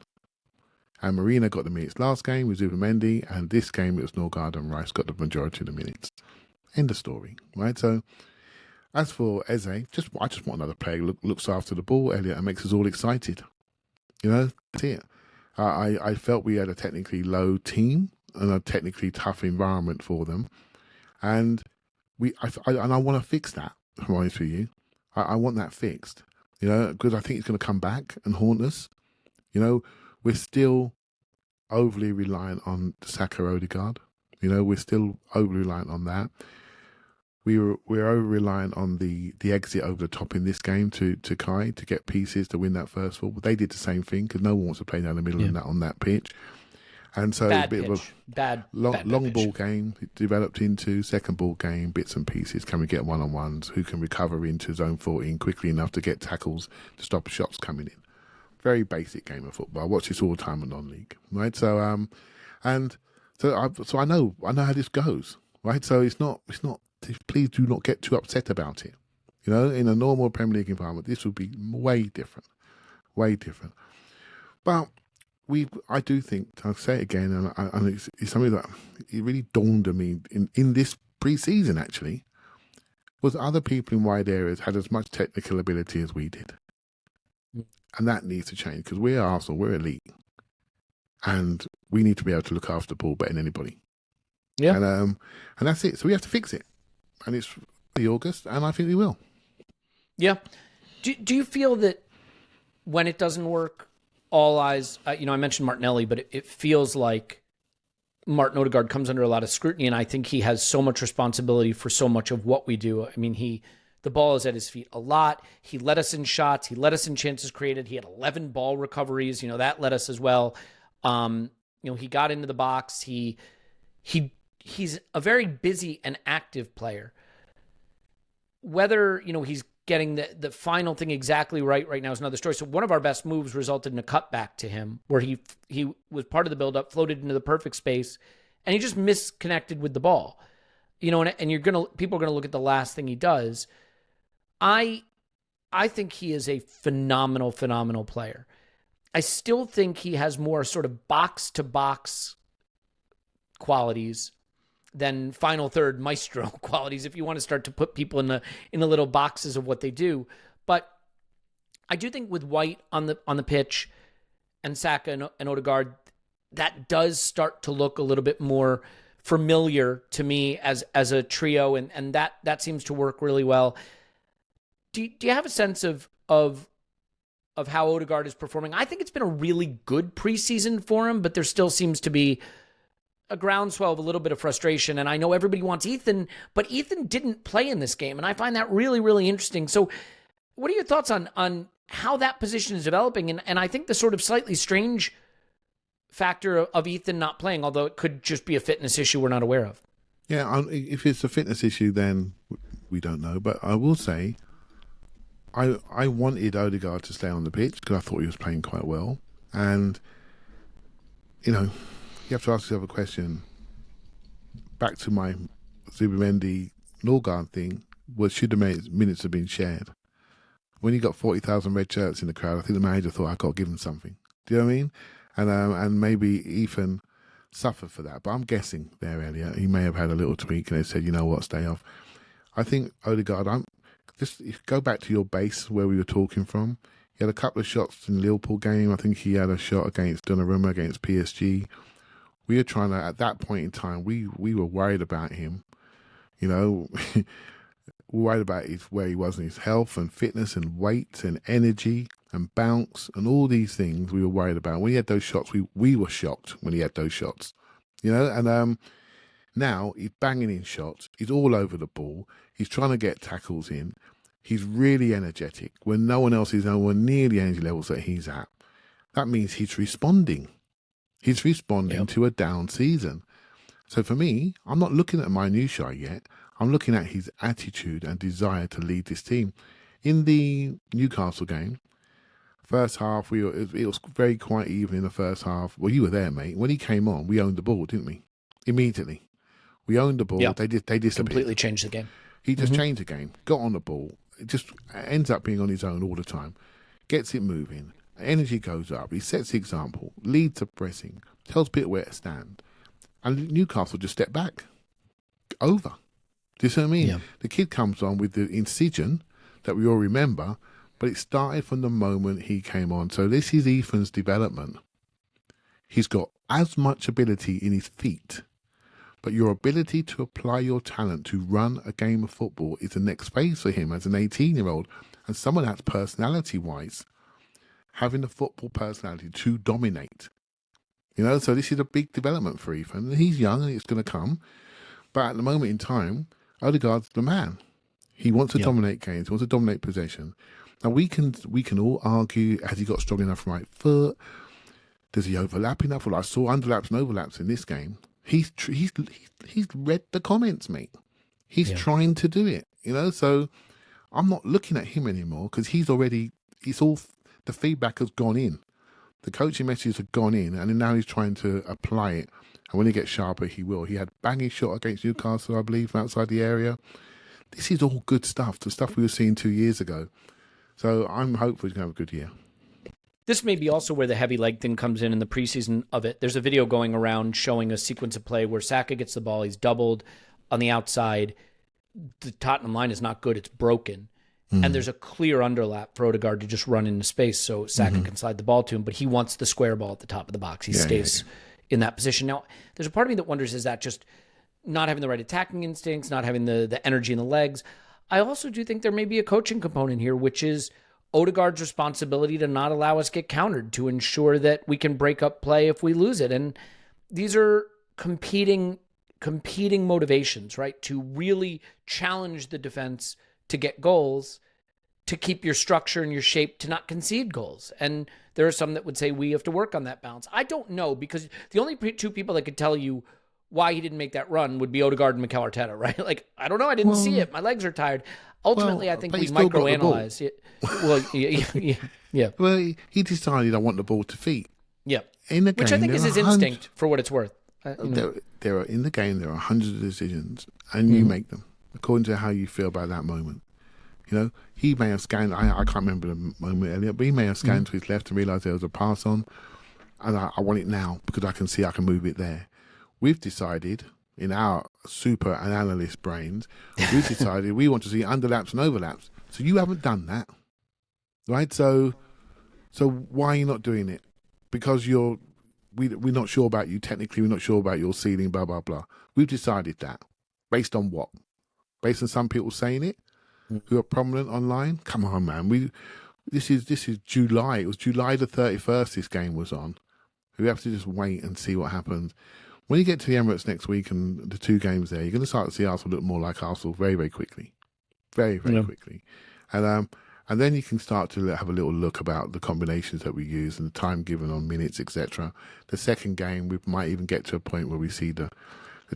And Marino got the minutes last game with Zubimendi, and this game it was Nørgaard and Rice got the majority of the minutes. End of story, right? So, as for Eze, I just want another player who looks after the ball, Elliot, and makes us all excited. That's it. I felt we had a technically low team and a technically tough environment for them, and I want to fix that. If I'm honest with you, I want that fixed. Because I think it's going to come back and haunt us. We're still overly reliant on Saka Ødegaard. We're still overly reliant on that. We're over reliant on the exit over the top in this game to Kai to get pieces to win that first ball. They did the same thing because no one wants to play down the middle on that pitch. And so a bit of a long ball game it developed into second ball game, bits and pieces. Can we get one-on-ones? Who can recover into zone 14 quickly enough to get tackles to stop shots coming in? Very basic game of football. I watch this all the time on non-league, right? So I know how this goes, right? So it's not. Please do not get too upset about it. In a normal Premier League environment, this would be way different. But I do think, I'll say it again, and it's something that it really dawned on me in this pre-season actually, was other people in wide areas had as much technical ability as we did. And that needs to change because we're Arsenal, we're elite. And we need to be able to look after the ball better than anybody. Yeah. And that's it. So we have to fix it. And it's the August, and I think we will. Yeah. Do you feel that when it doesn't work, all eyes, I mentioned Martinelli, but it feels like Martin Ødegaard comes under a lot of scrutiny, and I think he has so much responsibility for so much of what we do. I mean, the ball is at his feet a lot. He led us in shots. He led us in chances created. He had 11 ball recoveries. That led us as well. He got into the box. He's a very busy and active player. Whether, he's getting the final thing exactly right now is another story. So one of our best moves resulted in a cutback to him where he was part of the buildup, floated into the perfect space, and he just misconnected with the ball. And people are going to look at the last thing he does. I think he is a phenomenal player. I still think he has more sort of box-to-box qualities than final third maestro qualities if you want to start to put people in the little boxes of what they do. But I do think with White on the pitch and Saka and Ødegaard, that does start to look a little bit more familiar to me as a trio, and that seems to work really well. Do you have a sense of how Ødegaard is performing? I think it's been a really good preseason for him, but there still seems to be a groundswell of a little bit of frustration. And I know everybody wants Ethan, but Ethan didn't play in this game. And I find that really, really interesting. So what are your thoughts on how that position is developing? And I think the sort of slightly strange factor of Ethan not playing, although it could just be a fitness issue we're not aware of. Yeah, if it's a fitness issue, then we don't know. But I will say, I wanted Ødegaard to stay on the pitch because I thought he was playing quite well. And, you have to ask yourself a question. Back to my Zubimendi Nørgaard thing, should the minutes have been shared? When you got 40,000 red shirts in the crowd, I think the manager thought, I got to give him something. Do you know what I mean? And maybe Ethan suffered for that. But I'm guessing there, Elliot, he may have had a little tweak and they said, you know what, stay off. I think Ødegaard, just go back to your base where we were talking from. He had a couple of shots in the Liverpool game. I think he had a shot against Donnarumma, against PSG. We were trying to, at that point in time, we were worried about him. We're worried about where he was in his health and fitness and weight and energy and bounce and all these things we were worried about. When he had those shots, we were shocked when he had those shots. And now he's banging in shots. He's all over the ball. He's trying to get tackles in. He's really energetic when no one else is nowhere near the energy levels that he's at. That means he's responding. He's responding to a down season. So for me, I'm not looking at minutiae yet. I'm looking at his attitude and desire to lead this team. In the Newcastle game, first half, it was very quite even in the first half. Well, you were there, mate. When he came on, we owned the ball, didn't we? Immediately. We owned the ball. Yeah. They disappeared. Completely changed the game. He just changed the game, got on the ball. It just ends up being on his own all the time. Gets it moving. Energy goes up. He sets the example. Leads the pressing. Tells people where to stand. And Newcastle just stepped back. Over. Do you see what I mean? Yeah. The kid comes on with the incision that we all remember, but it started from the moment he came on. So this is Ethan's development. He's got as much ability in his feet, but your ability to apply your talent to run a game of football is the next phase for him as an 18-year-old and someone that's personality-wise, having the football personality to dominate. So this is a big development for Ethan. He's young and it's going to come, but at the moment in time, Ødegaard's the man. He wants to dominate games. He wants to dominate possession. Now we can all argue: has he got strong enough right foot? Does he overlap enough? Well, I saw underlaps and overlaps in this game. He's read the comments, mate. He's trying to do it. So I'm not looking at him anymore because the feedback has gone in. The coaching messages have gone in, and now he's trying to apply it. And when he gets sharper, he will. He had a banging shot against Newcastle, I believe, from outside the area. This is all good stuff, the stuff we were seeing 2 years ago. So I'm hopeful he's going to have a good year. This may be also where the heavy leg thing comes in the preseason of it. There's a video going around showing a sequence of play where Saka gets the ball. He's doubled on the outside. The Tottenham line is not good. It's broken. And there's a clear underlap for Ødegaard to just run into space so Saka can slide the ball to him. But he wants the square ball at the top of the box. He stays in that position. Now, there's a part of me that wonders, is that just not having the right attacking instincts, not having the energy in the legs? I also do think there may be a coaching component here, which is Ødegaard's responsibility to not allow us get countered, to ensure that we can break up play if we lose it. And these are competing motivations, right? To really challenge the defense to get goals, to keep your structure and your shape, to not concede goals. And there are some that would say we have to work on that balance. I don't know, because the only two people that could tell you why he didn't make that run would be Ødegaard and Mikel Arteta, right? Like, I don't know. I didn't see it. My legs are tired. Ultimately, I think we microanalyze it. Well, yeah. Well, he decided I want the ball to feet. Yeah. In the game, which I think is his instinct, for what it's worth. There are in the game. There are hundreds of decisions, and you make them according to how you feel about that moment. He may have scanned. I can't remember the moment, Elliot, but he may have scanned to his left and realised there was a pass on, and I want it now because I can see I can move it there. We've decided, in our super analyst brains, we've decided we want to see underlaps and overlaps. So you haven't done that, right? So why are you not doing it? Because we're not sure about you technically. We're not sure about your ceiling. Blah blah blah. We've decided that based on what? Based on some people saying it, who are prominent online. Come on, man. This is July. It was July the 31st. This game was on. We have to just wait and see what happens. When you get to the Emirates next week and the two games there, you're going to start to see Arsenal look more like Arsenal very, very quickly. Very, very quickly. And then you can start to have a little look about the combinations that we use and the time given on minutes, etc. The second game, we might even get to a point where we see the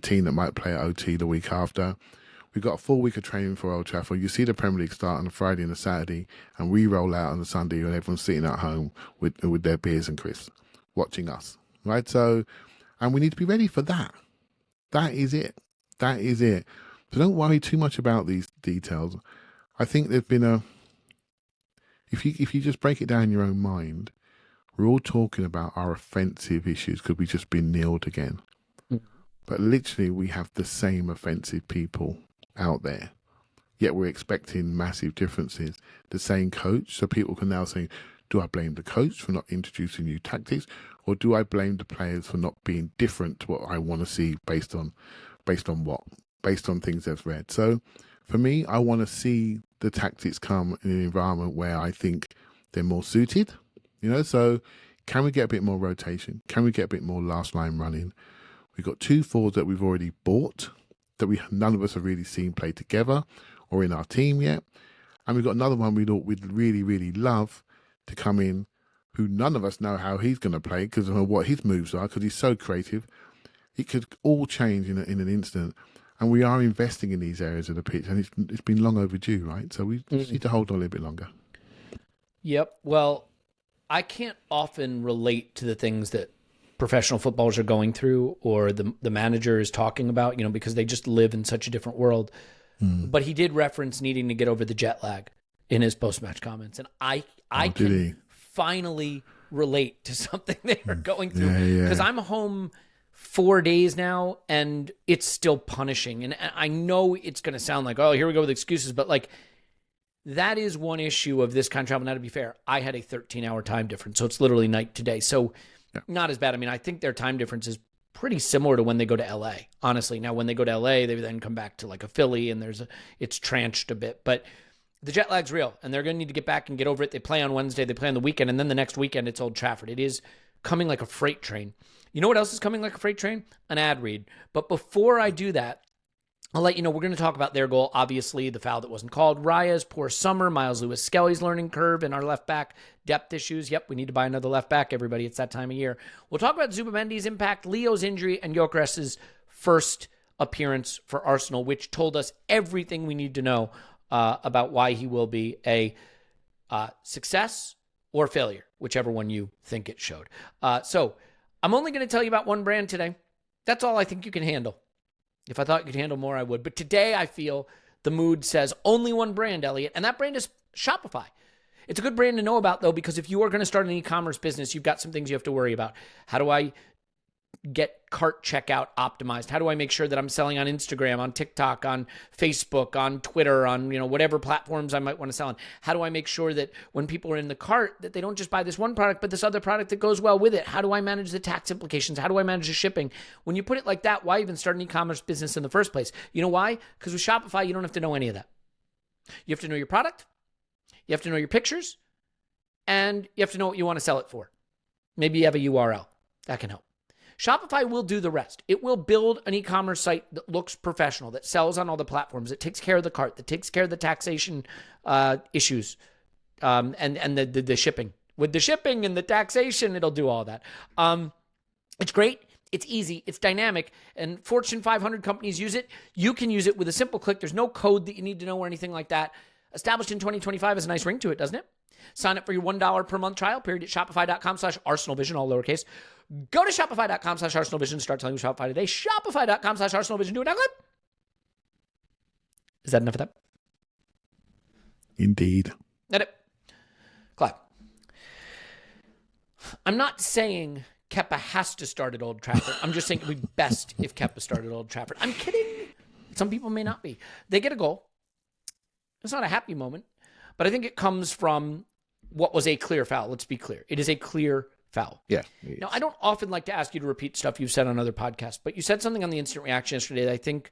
team that might play at OT the week after. we've got a full week of training for Old Trafford. You see the Premier League start on a Friday and a Saturday, and we roll out on a Sunday, and everyone's sitting at home with their beers and crisps, watching us, right? So, and we need to be ready for that. That is it. That is it. So don't worry too much about these details. I think there's been if you just break it down in your own mind, we're all talking about our offensive issues because we've just been nilled again. But literally, we have the same offensive people out there. Yet we're expecting massive differences. The same coach, so people can now say, do I blame the coach for not introducing new tactics? Or do I blame the players for not being different to what I want to see based on what? Based on things they've read. So for me, I want to see the tactics come in an environment where I think they're more suited. So can we get a bit more rotation? Can we get a bit more last line running? We've got 2 forwards that we've already bought that none of us have really seen play together or in our team yet. And we've got another one we thought we'd really, really love to come in, who none of us know how he's going to play because of what his moves are, because he's so creative. It could all change in an instant. And we are investing in these areas of the pitch, and it's been long overdue, right? So we just need to hold on a little bit longer. Yep. Well, I can't often relate to the things that professional footballers are going through or the manager is talking about, because they just live in such a different world. But he did reference needing to get over the jet lag in his post-match comments. And I can finally relate to something they are going through because I'm home 4 days now and it's still punishing. And I know it's going to sound like, oh, here we go with excuses, but like that is one issue of this kind of travel. Now, to be fair, I had a 13-hour time difference, so it's literally night to day. So not as bad. I mean, I think their time difference is pretty similar to when they go to LA, honestly. Now, when they go to LA, they then come back to like a Philly and it's tranched a bit, but the jet lag's real and they're going to need to get back and get over it. They play on Wednesday, they play on the weekend, and then the next weekend it's Old Trafford. It is coming like a freight train. You know what else is coming like a freight train? An ad read. But before I do that, I'll let you know, we're going to talk about their goal. Obviously, the foul that wasn't called. Raya's poor summer. Miles Lewis-Skelly's learning curve and our left back depth issues. Yep, we need to buy another left back, everybody. It's that time of year. We'll talk about Zubimendi's impact, Leo's injury, and Gyökeres' first appearance for Arsenal, which told us everything we need to know about why he will be a success or failure, whichever one you think it showed. So I'm only going to tell you about one brand today. That's all I think you can handle. If I thought you could handle more, I would. But today I feel the mood says only one brand, Elliot, and that brand is Shopify. It's a good brand to know about, though, because if you are going to start an e-commerce business, you've got some things you have to worry about. How do I get cart checkout optimized? How do I make sure that I'm selling on Instagram, on TikTok, on Facebook, on Twitter, on whatever platforms I might want to sell on? How do I make sure that when people are in the cart that they don't just buy this one product, but this other product that goes well with it? How do I manage the tax implications? How do I manage the shipping? When you put it like that, why even start an e-commerce business in the first place? You know why? Because with Shopify, you don't have to know any of that. You have to know your product, you have to know your pictures, and you have to know what you want to sell it for. Maybe you have a URL. That can help. Shopify will do the rest. It will build an e-commerce site that looks professional, that sells on all the platforms, that takes care of the cart, that takes care of the taxation issues, and the shipping. With the shipping and the taxation, it'll do all that. It's great. It's easy. It's dynamic. And Fortune 500 companies use it. You can use it with a simple click. There's no code that you need to know or anything like that. Established in 2025 has a nice ring to it, doesn't it? Sign up for your $1 per month trial period at shopify.com/ArsenalVision, all lowercase. Go to shopify.com/ArsenalVision and start selling with Shopify today. Shopify.com/ArsenalVision. Do it now, Clive. Is that enough of that? Indeed. That it. Clive. I'm not saying Kepa has to start at Old Trafford. I'm just saying it would be best if Kepa started at Old Trafford. I'm kidding. Some people may not be. They get a goal. It's not a happy moment, but I think it comes from what was a clear foul. Let's be clear. It is a clear foul. Yeah. Now, I don't often like to ask you to repeat stuff you've said on other podcasts, but you said something on the instant reaction yesterday that I think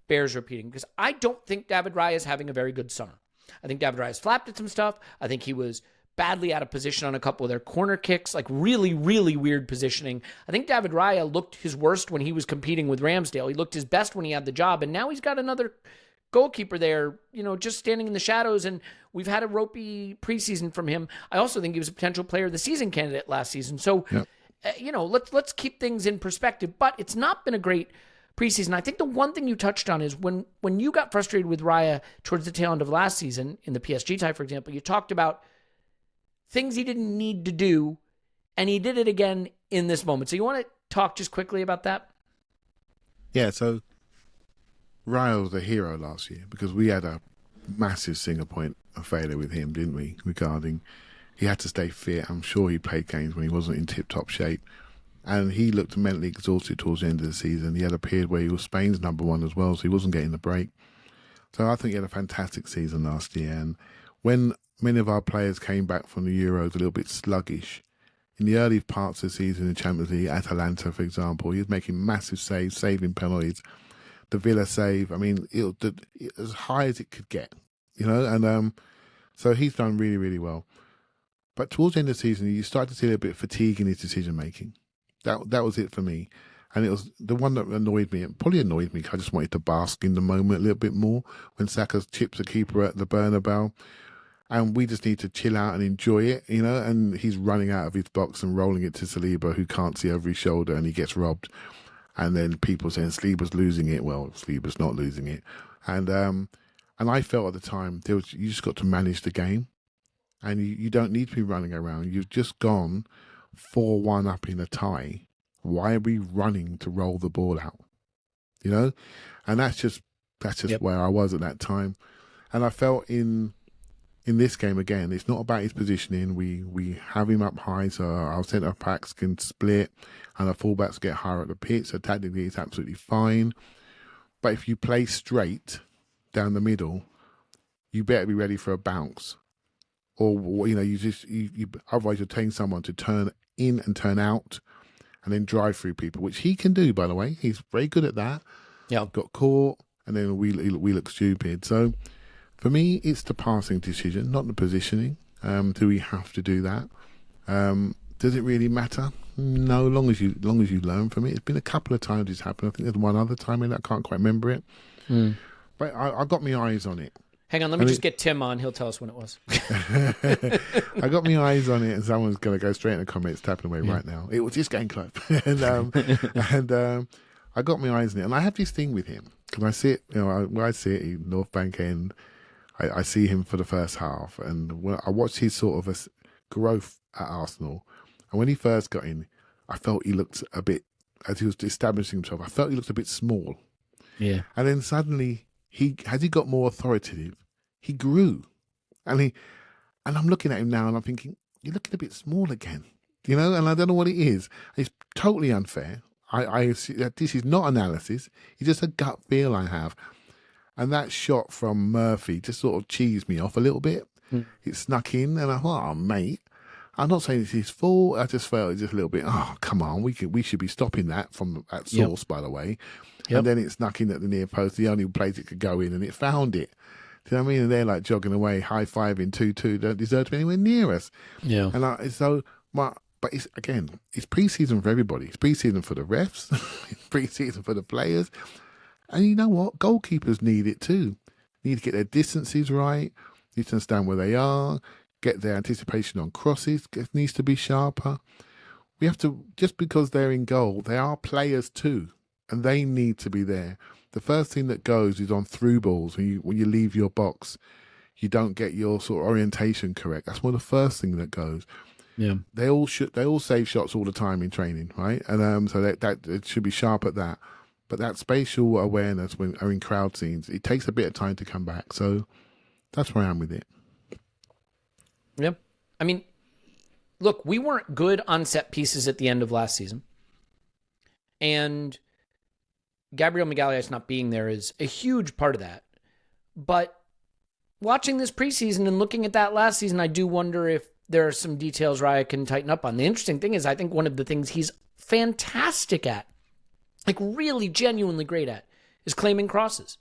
bears repeating, because I don't think David Raya is having a very good summer. I think David Raya's flapped at some stuff. I think he was badly out of position on a couple of their corner kicks, like really, really weird positioning. I think David Raya looked his worst when he was competing with Ramsdale. He looked his best when he had the job, and now he's got another goalkeeper there, just standing in the shadows, and we've had a ropey preseason from him. I also think he was a potential player of the season candidate last season. So, let's keep things in perspective. But it's not been a great preseason. I think the one thing you touched on is when you got frustrated with Raya towards the tail end of last season, in the PSG tie, for example, you talked about things he didn't need to do, and he did it again in this moment. So you want to talk just quickly about that? Yeah, so Raya was a hero last year because we had a massive single point of failure with him, didn't we? Regarding he had to stay fit. I'm sure he played games when he wasn't in tip-top shape. And he looked mentally exhausted towards the end of the season. He had a period where he was Spain's number one as well, so he wasn't getting the break. So I think he had a fantastic season last year. And when many of our players came back from the Euros a little bit sluggish, in the early parts of the season in Champions League, Atalanta, for example, he was making massive saves, saving penalties. The Villa save, I mean, it as high as it could get, and so he's done really, really well. But towards the end of the season, you start to see a little bit of fatigue in his decision-making. That was it for me. And it was the one that annoyed me. It probably annoyed me because I just wanted to bask in the moment a little bit more when Saka chips a keeper at the Bernabeu. And we just need to chill out and enjoy it, and he's running out of his box and rolling it to Saliba, who can't see over his shoulder, and he gets robbed. And then people saying Saliba's losing it. Well, Saliba's not losing it. And I felt at the time, you just got to manage the game. And you don't need to be running around. You've just gone 4-1 up in a tie. Why are we running to roll the ball out? And that's just yep. Where I was at that time. And I felt in this game again, it's not about his positioning. We have him up high, so our centre backs can split and our fullbacks get higher at the pitch. So tactically, it's absolutely fine. But if you play straight down the middle, you better be ready for a bounce. Or otherwise you're telling someone to turn in and turn out and then drive through people, which he can do, by the way. He's very good at that. Yeah. Got caught, and then we look stupid. So for me, it's the passing decision, not the positioning. Do we have to do that? Does it really matter? No, long as you learn from it. It's been a couple of times it's happened. I think there's one other time in that I can't quite remember it. But I got my eyes on it. Hang on, let me just get Tim on. He'll tell us when it was. I got my eyes on it, and someone's going to go straight in the comments, tapping away right now. It was just getting close. and I got my eyes on it. And I have this thing with him. Because I see it, when I see it in North Bank End, I see him for the first half. And when I watched his sort of growth at Arsenal. And when he first got in, I felt he looked a bit, as he was establishing himself, I felt he looked a bit small. Yeah. And then suddenly, he got more authoritative. He grew, and I'm looking at him now, and I'm thinking, you're looking a bit small again, and I don't know what it is. It's totally unfair. This is not analysis. It's just a gut feel I have, and that shot from Murphy just sort of cheesed me off a little bit. It snuck in, and I thought, oh mate, I'm not saying it's his fault. I just felt it just a little bit. Oh come on, we should be stopping that from at source, by the way. Yep. And then it snuck in at the near post, the only place it could go in, and it found it. Do you know what I mean? And they're like jogging away, high-fiving 2-2, don't deserve to be anywhere near us. Yeah. And but it's pre-season for everybody. It's pre-season for the refs. It's pre-season for the players. And you know what? Goalkeepers need it too. Need to get their distances right, need to understand where they are, get their anticipation on crosses, it needs to be sharper. We have to, just because they're in goal, they are players too. And they need to be there. The first thing that goes is on through balls. When you leave your box, you don't get your sort of orientation correct. That's one of the first things that goes. Yeah, they all save shots all the time in training, right? And so that it should be sharp at that. But that spatial awareness when are in crowd scenes, it takes a bit of time to come back. So that's where I am with it. Yep. I mean, look, we weren't good on set pieces at the end of last season, and Gabriel Magalhaes not being there is a huge part of that. But watching this preseason and looking at that last season, I do wonder if there are some details Raya can tighten up on. The interesting thing is, I think one of the things he's fantastic at, like really genuinely great at, is claiming crosses.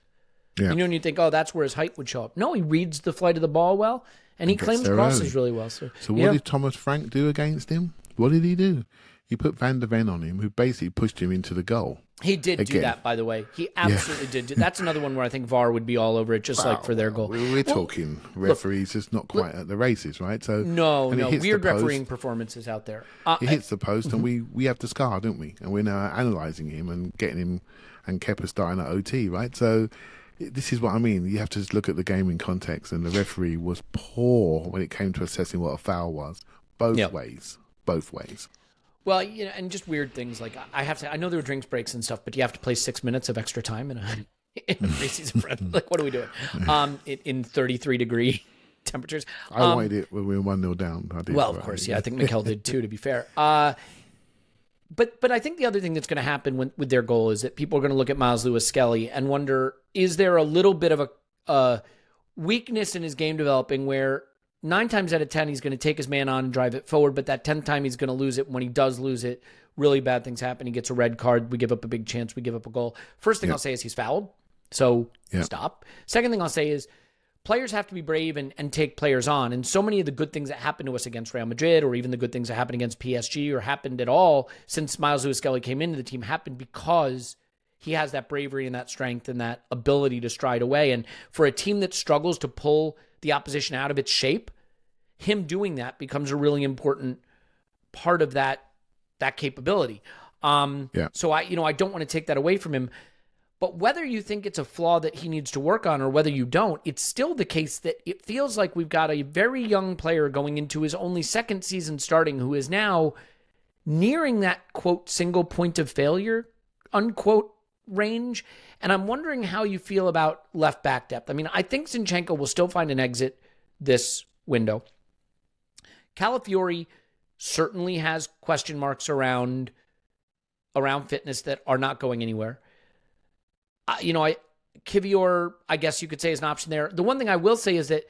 Yeah. And you think, oh, that's where his height would show up. No, he reads the flight of the ball well, and he claims crosses really well. So what did Thomas Frank do against him? What did he do? He put Van der Ven on him, who basically pushed him into the goal. He did do that, by the way. He absolutely did. That's another one where I think VAR would be all over it, just like for their goal. We're talking referees just not quite at the races, right? So no, weird refereeing performances out there. He hits the post, and we have the scar, don't we? And we're now analysing him and getting him, and Kepa starting at OT, right? So this is what I mean. You have to just look at the game in context, and the referee was poor when it came to assessing what a foul was, both ways. Well, and just weird things like I know there were drinks breaks and stuff, but you have to play 6 minutes of extra time in a preseason friend. Like, what are we doing? In 33-degree temperatures. I wanted it when we were 1-0 down. Of course, I think Mikel did too, to be fair. But I think the other thing that's going to happen with their goal is that people are going to look at Miles Lewis-Skelly and wonder, is there a little bit of a weakness in his game developing where 9 times out of 10, he's going to take his man on and drive it forward, but that 10th time he's going to lose it. When he does lose it, really bad things happen. He gets a red card. We give up a big chance. We give up a goal. First thing I'll say is he's fouled, so stop. Second thing I'll say is players have to be brave and take players on. And so many of the good things that happened to us against Real Madrid, or even the good things that happened against PSG or happened at all since Miles Lewis-Skelly came into the team, happened because he has that bravery and that strength and that ability to stride away. And for a team that struggles to pull the opposition out of its shape, him doing that becomes a really important part of that capability. So I don't want to take that away from him, but whether you think it's a flaw that he needs to work on or whether you don't, it's still the case that it feels like we've got a very young player going into his only second season starting who is now nearing that, quote, single point of failure, unquote, range. And I'm wondering how you feel about left back depth. I mean, I think Zinchenko will still find an exit this window. Calafiori certainly has question marks around fitness that are not going anywhere. Kivior, I guess you could say, is an option there. The one thing I will say is that,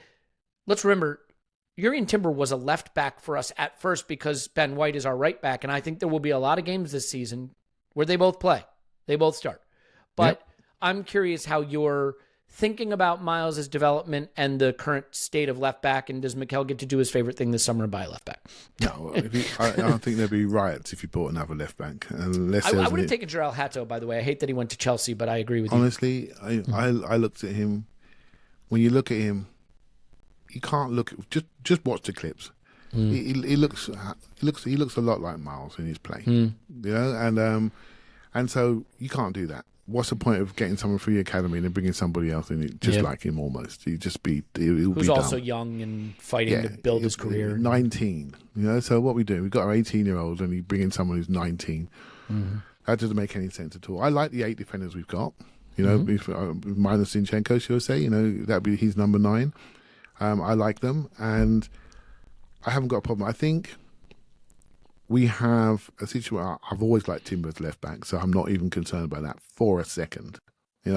let's remember, Jurrien Timber was a left back for us at first because Ben White is our right back, and I think there will be a lot of games this season where they both play. They both start. But I'm curious how you're thinking about Miles' development and the current state of left back, and does Mikel get to do his favorite thing this summer and buy a left back? No, I don't think there'd be riots if you bought another left back. Unless I would have taken Jarell Hato, by the way. I hate that he went to Chelsea, but I agree with you. Honestly, I looked at him. When you look at him, you can't look. Just watch the clips. He looks a lot like Miles in his play. And so you can't do that. What's the point of getting someone through the academy and then bringing somebody else in it just like him almost? He'll who's also young and fighting to build his career. 19, So what we do? We've got our 18-year-old and you bring in someone who's 19. That doesn't make any sense at all. I like the 8 defenders we've got. Minus Zinchenko, shall I say? That'd be he's number 9. I like them, and I haven't got a problem. I think we have a situation. I've always liked Timber as left back, so I'm not even concerned about that for a second. We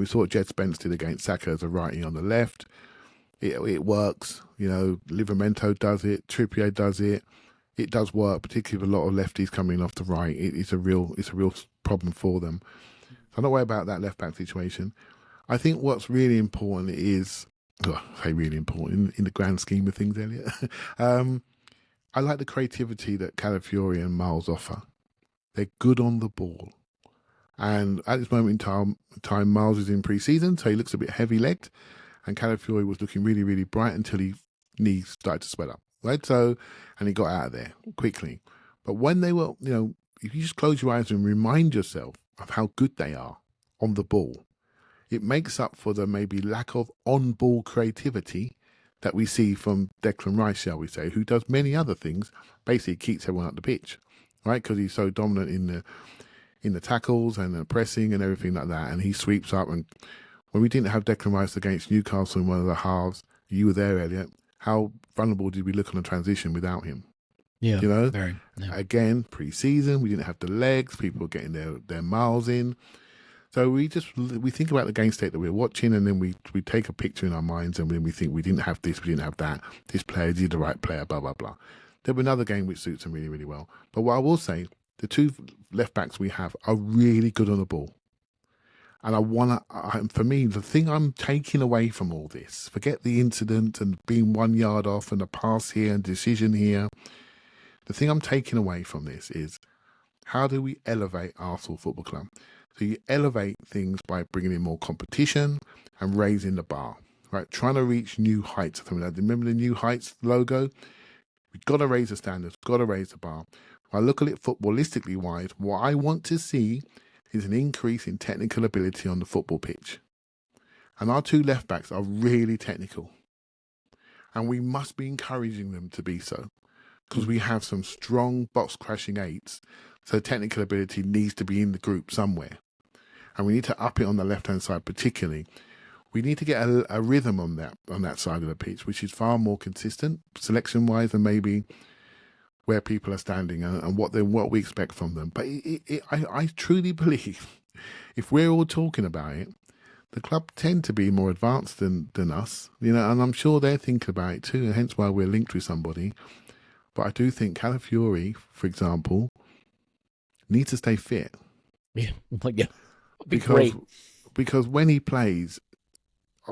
saw what Jed Spence did against Saka as a righty on the left. It works. Livramento does it. Trippier does it. It does work, particularly with a lot of lefties coming off the right. It's a real problem for them. So I'm not worried about that left back situation. I think what's really important is, really important in the grand scheme of things, Elliot. I like the creativity that Calafiori and Miles offer. They're good on the ball. And at this moment in time, Miles is in pre-season, so he looks a bit heavy-legged. And Calafiori was looking really, really bright until his knees started to swell up, right? So, and he got out of there quickly. But when they were, if you just close your eyes and remind yourself of how good they are on the ball, it makes up for the maybe lack of on-ball creativity that we see from Declan Rice, shall we say, who does many other things, basically keeps everyone up the pitch, right? Because he's so dominant in the tackles and the pressing and everything like that, and he sweeps up. And when we didn't have Declan Rice against Newcastle in one of the halves, you were there, Elliot. How vulnerable did we look on the transition without him? Yeah, very. Yeah. Again, pre-season, we didn't have the legs. People were getting their miles in. So we think about the game state that we're watching, and then we take a picture in our minds, and then we think we didn't have this, we didn't have that. This player did the right player, blah, blah, blah. There'll be another game which suits them really, really well. But what I will say, the 2 left backs we have are really good on the ball. And for me, the thing I'm taking away from all this, forget the incident and being 1 yard off and a pass here and decision here. The thing I'm taking away from this is, how do we elevate Arsenal Football Club? So you elevate things by bringing in more competition and raising the bar, right? Trying to reach new heights. Remember the New Heights logo? We've got to raise the standards, got to raise the bar. If I look at it footballistically wise, what I want to see is an increase in technical ability on the football pitch. And our two left backs are really technical. And we must be encouraging them to be so, because we have some strong box crashing eights. So technical ability needs to be in the group somewhere. And we need to up it on the left-hand side particularly. We need to get a rhythm on that side of the pitch, which is far more consistent selection-wise than maybe where people are standing and what we expect from them. But I truly believe, if we're all talking about it, the club tend to be more advanced than us, and I'm sure they're thinking about it too, and hence why we're linked with somebody. But I do think Calafiori, for example, needs to stay fit. Yeah, be great. Because when he plays,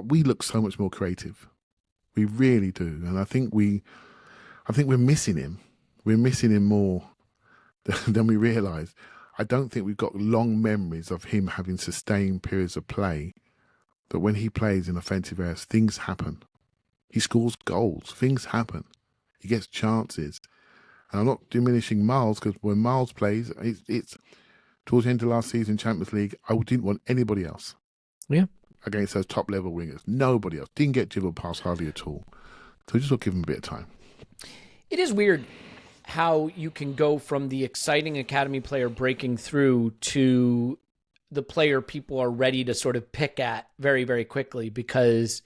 we look so much more creative. We really do, and I think we're missing him. We're missing him more than we realise. I don't think we've got long memories of him having sustained periods of play. But when he plays in offensive areas, things happen. He scores goals. Things happen. He gets chances. And I'm not diminishing Miles, because when Miles plays, it's towards the end of last season, Champions League, I didn't want anybody else. Yeah. Against those top-level wingers. Nobody else. Didn't get dribbled past hardly at all. So just got to give him a bit of time. It is weird how you can go from the exciting academy player breaking through to the player people are ready to sort of pick at very, very quickly, because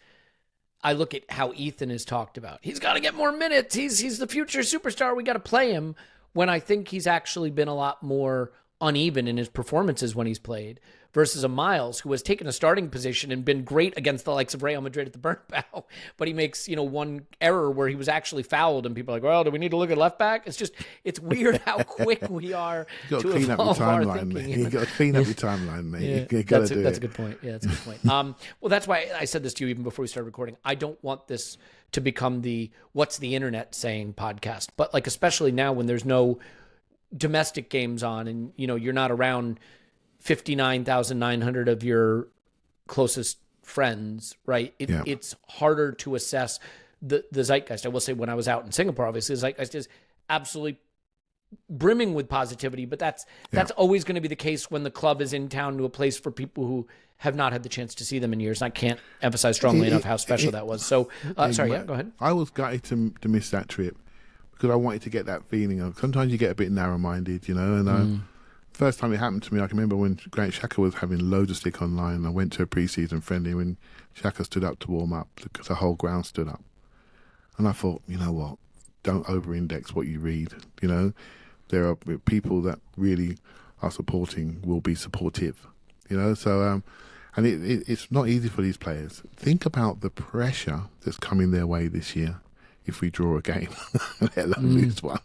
I look at how Ethan is talked about. He's got to get more minutes. He's the future superstar. We got to play him, when I think he's actually been a lot more uneven in his performances when he's played, versus a Miles who has taken a starting position and been great against the likes of Real Madrid at the Bernabeu, but he makes, one error where he was actually fouled and people are like, well, do we need to look at left back? It's weird how quick we are to evolve our thinking. You've got to clean up your timeline, mate. Yeah, that's a good point. Yeah, that's a good point. Well, that's why I said this to you even before we started recording. I don't want this to become the what's the internet saying podcast, but especially now when there's no domestic games on and, you're not around 59,900 of your closest friends, right? It's harder to assess the zeitgeist. I will say, when I was out in Singapore, obviously the zeitgeist is absolutely brimming with positivity, but that's always going to be the case when the club is in town to a place for people who have not had the chance to see them in years. And I can't emphasize strongly enough how special that was. So, sorry, go ahead. I was gutted to miss that trip, because I wanted to get that feeling of, sometimes you get a bit narrow-minded, and first time it happened to me, I can remember when Granit Xhaka was having loads of stick online. I went to a pre-season friendly when Xhaka stood up to warm up, because the whole ground stood up. And I thought, you know what, don't over-index what you read. There are people that really are supporting, will be supportive. So, and it's not easy for these players. Think about the pressure that's coming their way this year if we draw a game, let alone lose one.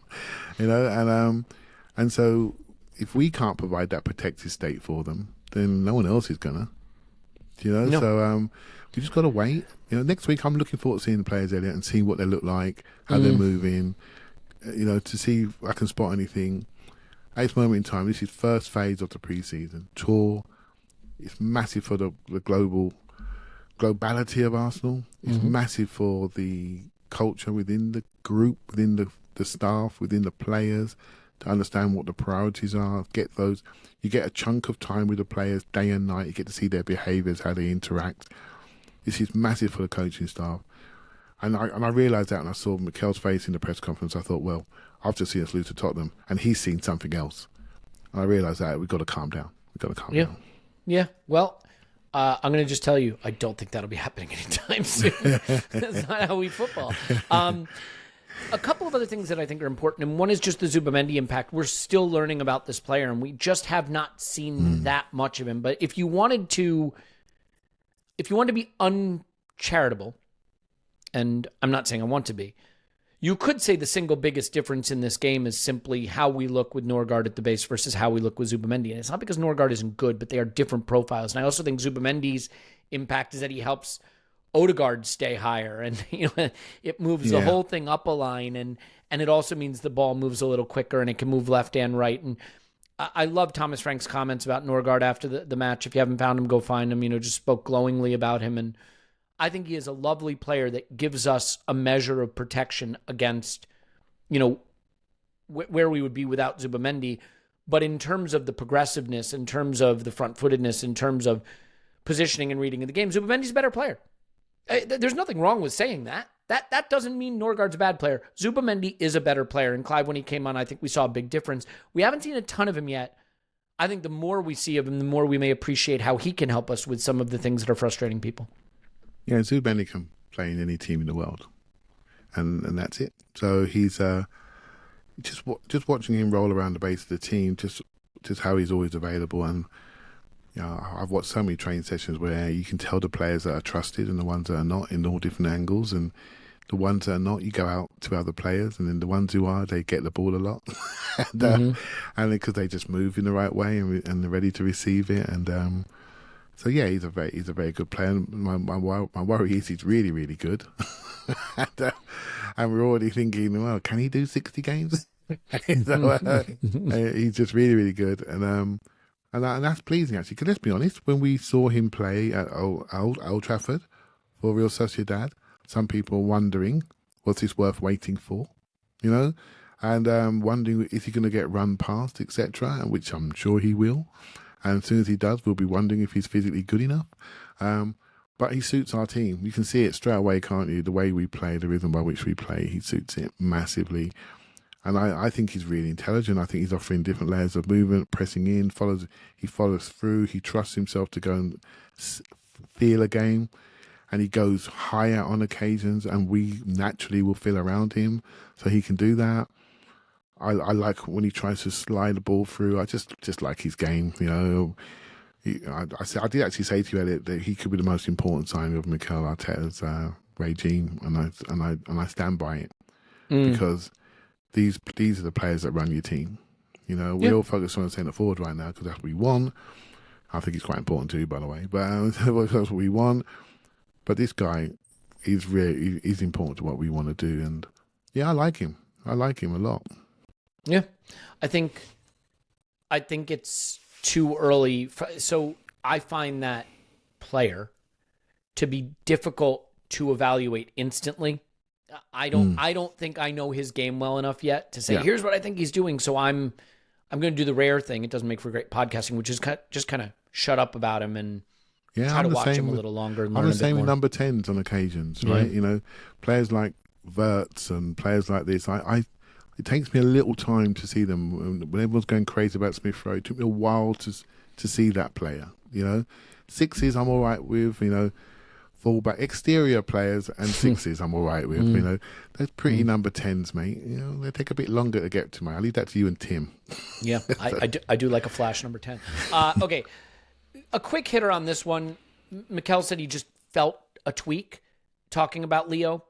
And so, if we can't provide that protective state for them, then no one else is gonna. No. So we just got to wait. Next week I'm looking forward to seeing the players, Elliot, and seeing what they look like, how they're moving. To see if I can spot anything. At this moment in time, this is first phase of the pre-season tour. It's massive for the globality of Arsenal. It's massive for the culture within the group, within the staff, within the players, to understand what the priorities are. You get a chunk of time with the players day and night. You get to see their behaviours, how they interact. This is massive for the coaching staff. And I realised that, and I saw Mikel's face in the press conference. I thought, well, I've just seen us lose to Tottenham, and he's seen something else. And I realised that we've got to calm down. Down. Yeah. Well, I'm going to just tell you, I don't think that'll be happening anytime soon. That's not how we football. A couple of other things that I think are important, and one is just the Zubimendi impact. We're still learning about this player, and we just have not seen that much of him. But if you wanted to be uncharitable, and I'm not saying I want to be, you could say the single biggest difference in this game is simply how we look with Nørgaard at the base versus how we look with Zubimendi. And it's not because Nørgaard isn't good, but they are different profiles. And I also think Zubimendi's impact is that he helps Ødegaard stay higher, and it moves the whole thing up a line, and it also means the ball moves a little quicker and it can move left and right. And I love Thomas Frank's comments about Nørgaard after the match. If you haven't found him, go find him. Just spoke glowingly about him, and I think he is a lovely player that gives us a measure of protection against, where we would be without Zubimendi. But in terms of the progressiveness, in terms of the front-footedness, in terms of positioning and reading of the game, Zubimendi's a better player. There's nothing wrong with saying that. That doesn't mean Nørgaard's a bad player. Zubimendi is a better player. And Clive, when he came on, I think we saw a big difference. We haven't seen a ton of him yet. I think the more we see of him, the more we may appreciate how he can help us with some of the things that are frustrating people. Yeah, Zubimendi can play in any team in the world. And that's it. So he's just watching him roll around the base of the team, just how he's always available. And I've watched so many training sessions where you can tell the players that are trusted and the ones that are not in all different angles. And the ones that are not, you go out to other players, and then the ones who are, they get the ball a lot, and because they just move in the right way and they're ready to receive it. And so yeah, he's a very good player. And my worry is he's really, really good, and we're already thinking, well, can he do 60 games? So, he's just really, really good, and that's pleasing, actually, because let's be honest, when we saw him play at Old Trafford for Real Sociedad, some people were wondering, was this worth waiting for? And wondering, is he going to get run past, etc., which I'm sure he will. And as soon as he does, we'll be wondering if he's physically good enough. But he suits our team. You can see it straight away, can't you? The way we play, the rhythm by which we play, he suits it massively. And I think he's really intelligent. I think he's offering different layers of movement, pressing in, he follows through, he trusts himself to go and feel a game, and he goes higher on occasions, and we naturally will feel around him, so he can do that. I like when he tries to slide the ball through. I just like his game, I did actually say to you, Elliot, that he could be the most important signing of Mikel Arteta's regime, and I stand by it, because these are the players that run your team. We all focus on centre forward right now because that's what we want. I think it's quite important too, by the way. But that's what we want. But this guy is he's important to what we want to do. And yeah, I like him. I like him a lot. Yeah, I think it's too early. So I find that player to be difficult to evaluate instantly. I don't think I know his game well enough yet to say, here's what I think he's doing. So I'm going to do the rare thing. It doesn't make for great podcasting, which is just kind of shut up about him and try to watch him a little longer and learn a bit more. I'm the same with number 10s on occasions, right? Players like Wirtz and players like this, it takes me a little time to see them. When everyone's going crazy about Smith Rowe, it took me a while to see that player, Sixes I'm all right with, fullback, exterior players and sixes I'm all right with, Those pretty number 10s, mate. They take a bit longer to get to, mate. I'll leave that to you and Tim. Yeah, I do like a flash number 10. Okay, a quick hitter on this one. Mikel said he just felt a tweak talking about Leo.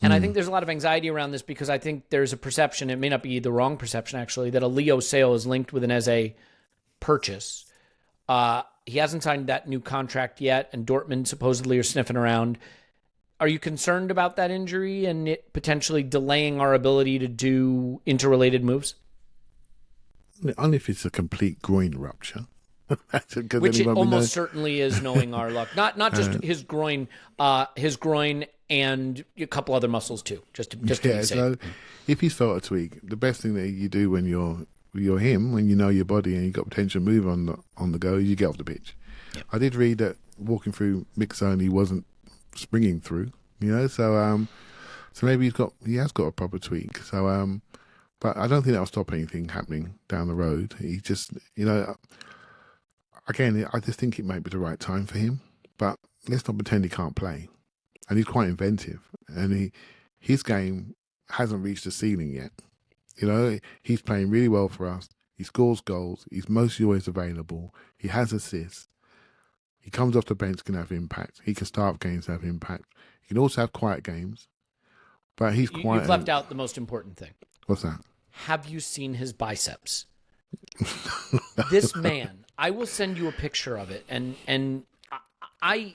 And I think there's a lot of anxiety around this because I think there's a perception, it may not be the wrong perception actually, that a Leo sale is linked with an Eze purchase. He hasn't signed that new contract yet, and Dortmund supposedly are sniffing around. Are you concerned about that injury and it potentially delaying our ability to do interrelated moves? Only if it's a complete groin rupture. Which it almost certainly is, knowing our luck. Not just his groin and a couple other muscles too, just to be safe. So if he's felt a tweak, the best thing that you do when you're him, when you know your body and you've got potential move on the go, you get off the pitch. Yep. I did read that walking through mix zone, he wasn't springing through, so maybe he has got a proper tweak. So but I don't think that'll stop anything happening down the road. He just, again, I just think it might be the right time for him, but let's not pretend he can't play. And he's quite inventive, and his game hasn't reached the ceiling yet. He's playing really well for us. He scores goals. He's mostly always available. He has assists. He comes off the bench, can have impact. He can start games, have impact. He can also have quiet games. But he's quite... You've left out the most important thing. What's that? Have you seen his biceps? This man, I will send you a picture of it. And I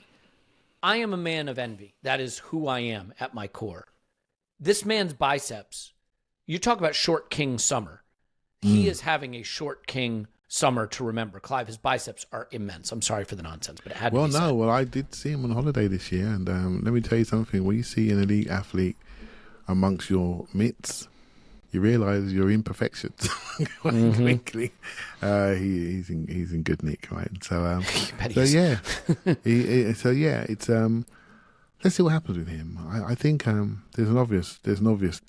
I am a man of envy. That is who I am at my core. This man's biceps, you talk about short king summer. He is having a short king summer to remember. Clive, his biceps are immense. I'm sorry for the nonsense, but it had to be said. Well, I did see him on holiday this year, and let me tell you something. When you see an elite athlete amongst your midst, you realise your imperfections quite quickly. He's in good nick, right? So, it's let's see what happens with him. I think there's an obvious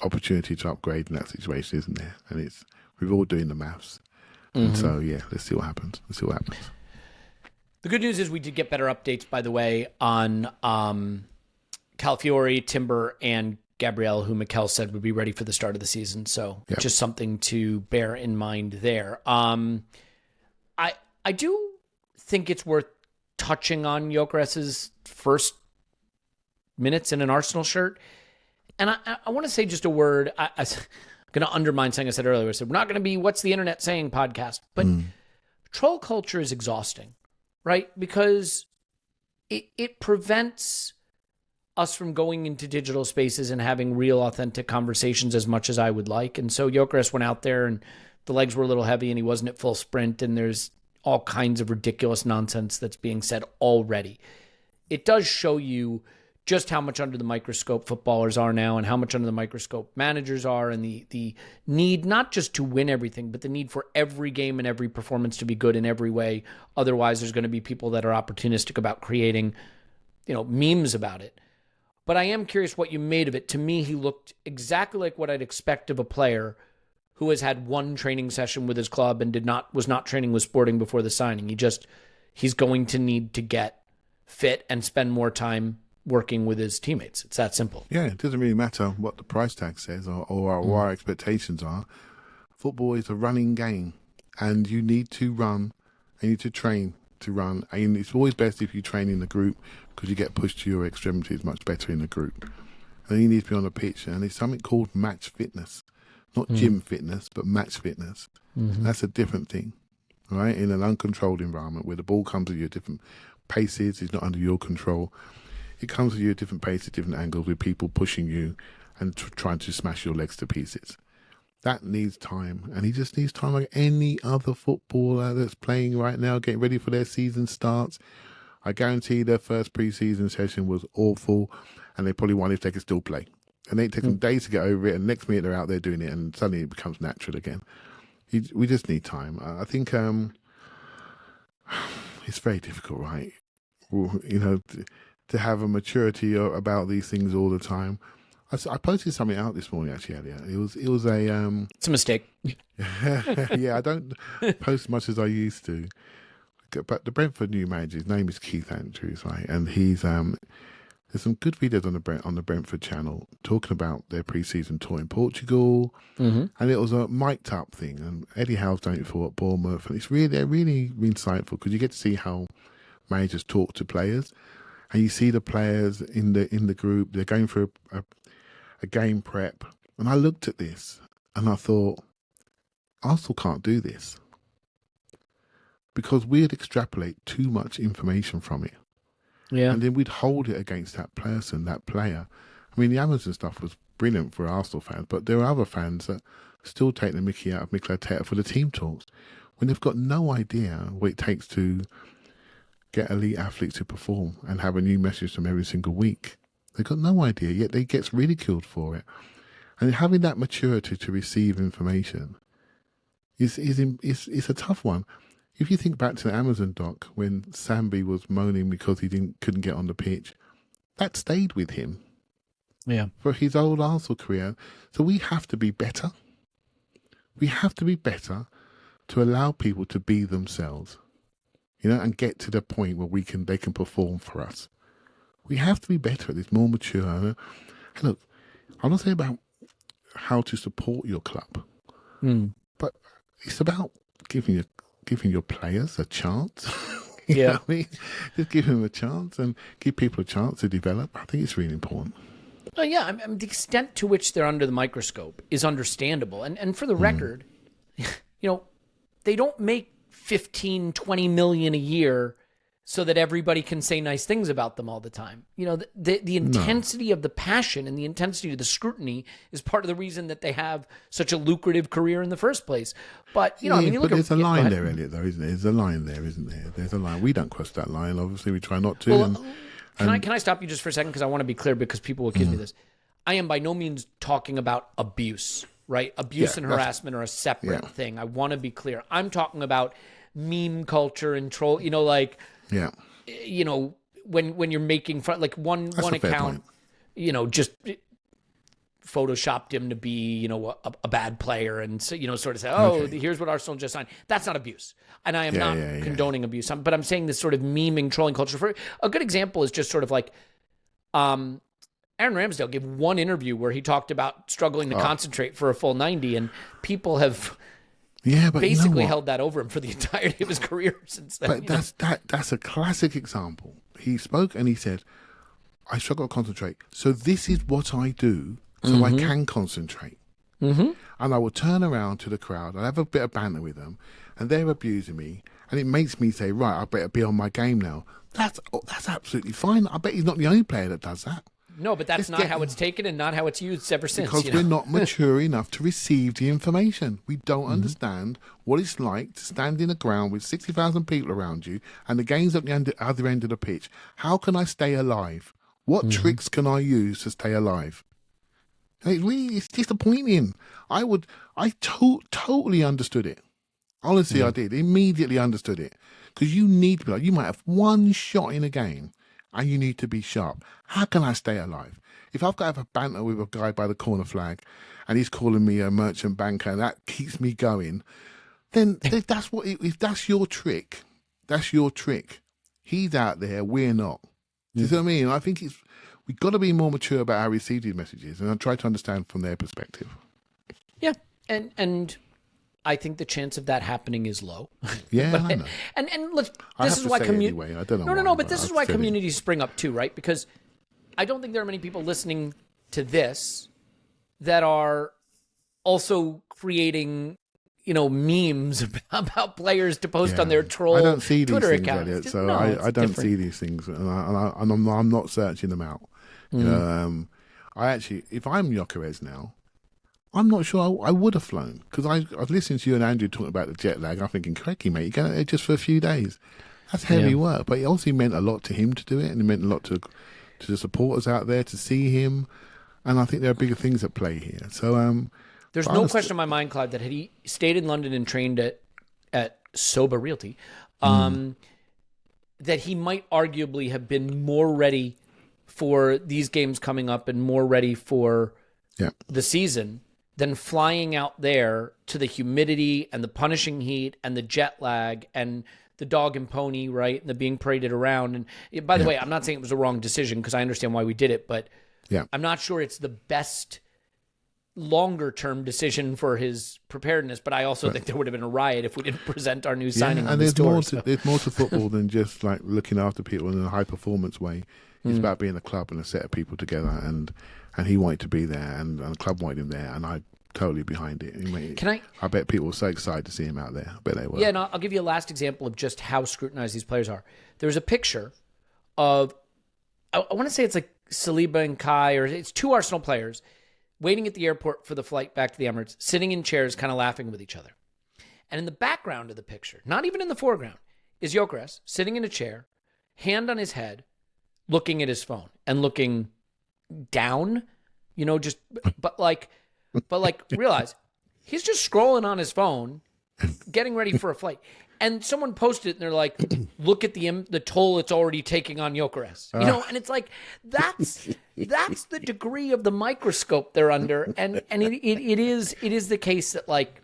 opportunity to upgrade in that situation, isn't there? And we're all doing the maths. And so, let's see what happens. The good news is we did get better updates, by the way, on Calafiori, Timber, and Gabriel, who Mikel said would be ready for the start of the season. So just something to bear in mind there. I do think it's worth touching on Gyökeres' first minutes in an Arsenal shirt. And I want to say just a word. I'm going to undermine something I said earlier. I said, we're not going to be What's the Internet Saying podcast. But troll culture is exhausting, right? Because it prevents us from going into digital spaces and having real, authentic conversations as much as I would like. And so Gyökeres went out there and the legs were a little heavy and he wasn't at full sprint. And there's all kinds of ridiculous nonsense that's being said already. It does show you just how much under the microscope footballers are now and how much under the microscope managers are, and the need not just to win everything, but the need for every game and every performance to be good in every way. Otherwise, there's going to be people that are opportunistic about creating, memes about it. But I am curious what you made of it. To me, he looked exactly like what I'd expect of a player who has had one training session with his club and was not training with Sporting before the signing. He's going to need to get fit and spend more time working with his teammates. It's that simple. Yeah, it doesn't really matter what the price tag says or our expectations are. Football is a running game, and you need to run, and you need to train to run. And it's always best if you train in the group because you get pushed to your extremities much better in the group. And then you need to be on the pitch, and it's something called match fitness. Not gym fitness, but match fitness. That's a different thing, right? In an uncontrolled environment where the ball comes at you at different paces, it's not under your control. It comes at you at different paces, different angles, with people pushing you and trying to smash your legs to pieces. That needs time, and he just needs time like any other footballer that's playing right now, getting ready for their season starts. I guarantee their first preseason session was awful, and they probably won if they could still play. And it takes them days to get over it, and next minute they're out there doing it, and suddenly it becomes natural again. We just need time. I think it's very difficult, right? To have a maturity about these things all the time. I posted something out this morning, actually, Elliot. It was a... It's a mistake. Yeah, I don't post as much as I used to. But the Brentford new manager, his name is Keith Andrews, right? And he's... there's some good videos on the Brentford channel talking about their pre-season tour in Portugal. And it was a mic'd up thing. And Eddie Howe's done it before at Bournemouth. And they're really insightful because you get to see how managers talk to players. And you see the players in the group, they're going through a game prep. And I looked at this and I thought, Arsenal can't do this. Because we'd extrapolate too much information from it. Yeah. And then we'd hold it against that person, that player. I mean, the Amazon stuff was brilliant for Arsenal fans, but there are other fans that still take the mickey out of Mikel Arteta for the team talks when they've got no idea what it takes to get elite athletes to perform and have a new message from every single week. They've got no idea, yet they get ridiculed for it. And having that maturity to receive information is a tough one. If you think back to the Amazon doc when Sambi was moaning because he couldn't get on the pitch, that stayed with him. Yeah. For his old Arsenal career. So we have to be better. We have to be better to allow people to be themselves. And get to the point where they can perform for us. We have to be better at this, more mature. And look, I'm not saying about how to support your club, but it's about giving your players a chance. You know what I mean? Just give them a chance and give people a chance to develop. I think it's really important. Well, yeah, I mean, the extent to which they're under the microscope is understandable. And for the record, they don't make 15, 20 million a year so that everybody can say nice things about them all the time. You know, the intensity of the passion and the intensity of the scrutiny is part of the reason that they have such a lucrative career in the first place. But, you know, I mean, you look there's at... a line there, Elliot, though, isn't there? There's a line there, isn't there? There's a line. We don't cross that line. Obviously, we try not to. Well, can I stop you just for a second? Because I want to be clear, because people will accuse me of this. I am by no means talking about abuse, right? Abuse and harassment are a separate thing. I want to be clear. I'm talking about meme culture and troll, you know, like... Yeah, you know, when you're making fun, like one account, you know, just photoshopped him to be, you know, a bad player, and so, you know, sort of say, oh, here's what Arsenal just signed. That's not abuse, and I am not condoning abuse. But I'm saying this sort of memeing, trolling culture. For a good example is just sort of like, Aaron Ramsdale gave one interview where he talked about struggling to concentrate for a full 90, and people have. Yeah, but basically, you know, held that over him for the entirety of his career since then. But that's a classic example. He spoke and he said, "I struggle to concentrate, so this is what I do, so I can concentrate." And I will turn around to the crowd. I have a bit of banter with them, and they're abusing me, and it makes me say, "Right, I better be on my game now." That's absolutely fine. I bet he's not the only player that does that. No, but that's not how it's taken and not how it's used ever since. Because we're not mature enough to receive the information. We don't understand what it's like to stand in a ground with 60,000 people around you and the game's at the other end of the pitch. How can I stay alive? What tricks can I use to stay alive? It's disappointing. I totally understood it. Honestly, I did. Immediately understood it. Because you need to be like, you might have one shot in a game. And you need to be sharp. How can I stay alive? If I've got to have a banter with a guy by the corner flag and he's calling me a merchant banker and that keeps me going, then if that's your trick, that's your trick. He's out there, we're not. Do you see what I mean? I think we've got to be more mature about how we receive these messages and I try to understand from their perspective. Yeah, and I think the chance of that happening is low. Yeah, I know. And look, this is why community. Anyway. I don't know. No, but this is why communities spring up too, right? Because I don't think there are many people listening to this that are also creating, you know, memes about players to post on their troll Twitter account. I don't see these things, Elliot, so I don't see these things, and I'm not searching them out. You know, if I'm Gyökeres now. I'm not sure I would have flown because I was listening to you and Andrew talking about the jet lag. I'm thinking, crikey, mate, you're going there just for a few days. That's heavy work. But it obviously meant a lot to him to do it, and it meant a lot to the supporters out there to see him. And I think there are bigger things at play here. So there's no question in my mind, Clive, that had he stayed in London and trained at Soba Realty, that he might arguably have been more ready for these games coming up and more ready for the season than flying out there to the humidity and the punishing heat and the jet lag and the dog and pony, right, and the being paraded around. And by the way, I'm not saying it was a wrong decision because I understand why we did it, but I'm not sure it's the best longer-term decision for his preparedness, but I also think there would have been a riot if we didn't present our new signing on the store. There's more to football than just like looking after people in a high-performance way. It's about being a club and a set of people together, and he wanted to be there, and the club wanted him there, and I totally behind it. I bet people were so excited to see him out there. I bet they were. Yeah, and I'll give you a last example of just how scrutinized these players are. There's a picture of, I want to say it's like Saliba and Kai, or it's two Arsenal players waiting at the airport for the flight back to the Emirates, sitting in chairs, kind of laughing with each other. And in the background of the picture, not even in the foreground, is Gyökeres sitting in a chair, hand on his head, looking at his phone and looking down, you know, just, but realize he's just scrolling on his phone, getting ready for a flight. And someone posted it and they're like, look at the toll it's already taking on Gyökeres. You know, and it's like, that's the degree of the microscope they're under. And it is the case that, like,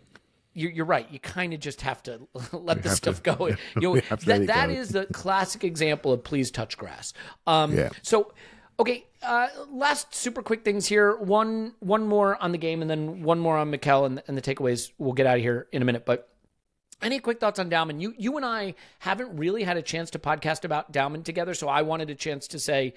you're right. You kind of just have to let the stuff go. You know, that is the classic example of please touch grass. So, okay, last super quick things here. One more on the game and then one more on Mikel and the takeaways. We'll get out of here in a minute. But any quick thoughts on Downman? You and I haven't really had a chance to podcast about Downman together, so I wanted a chance to say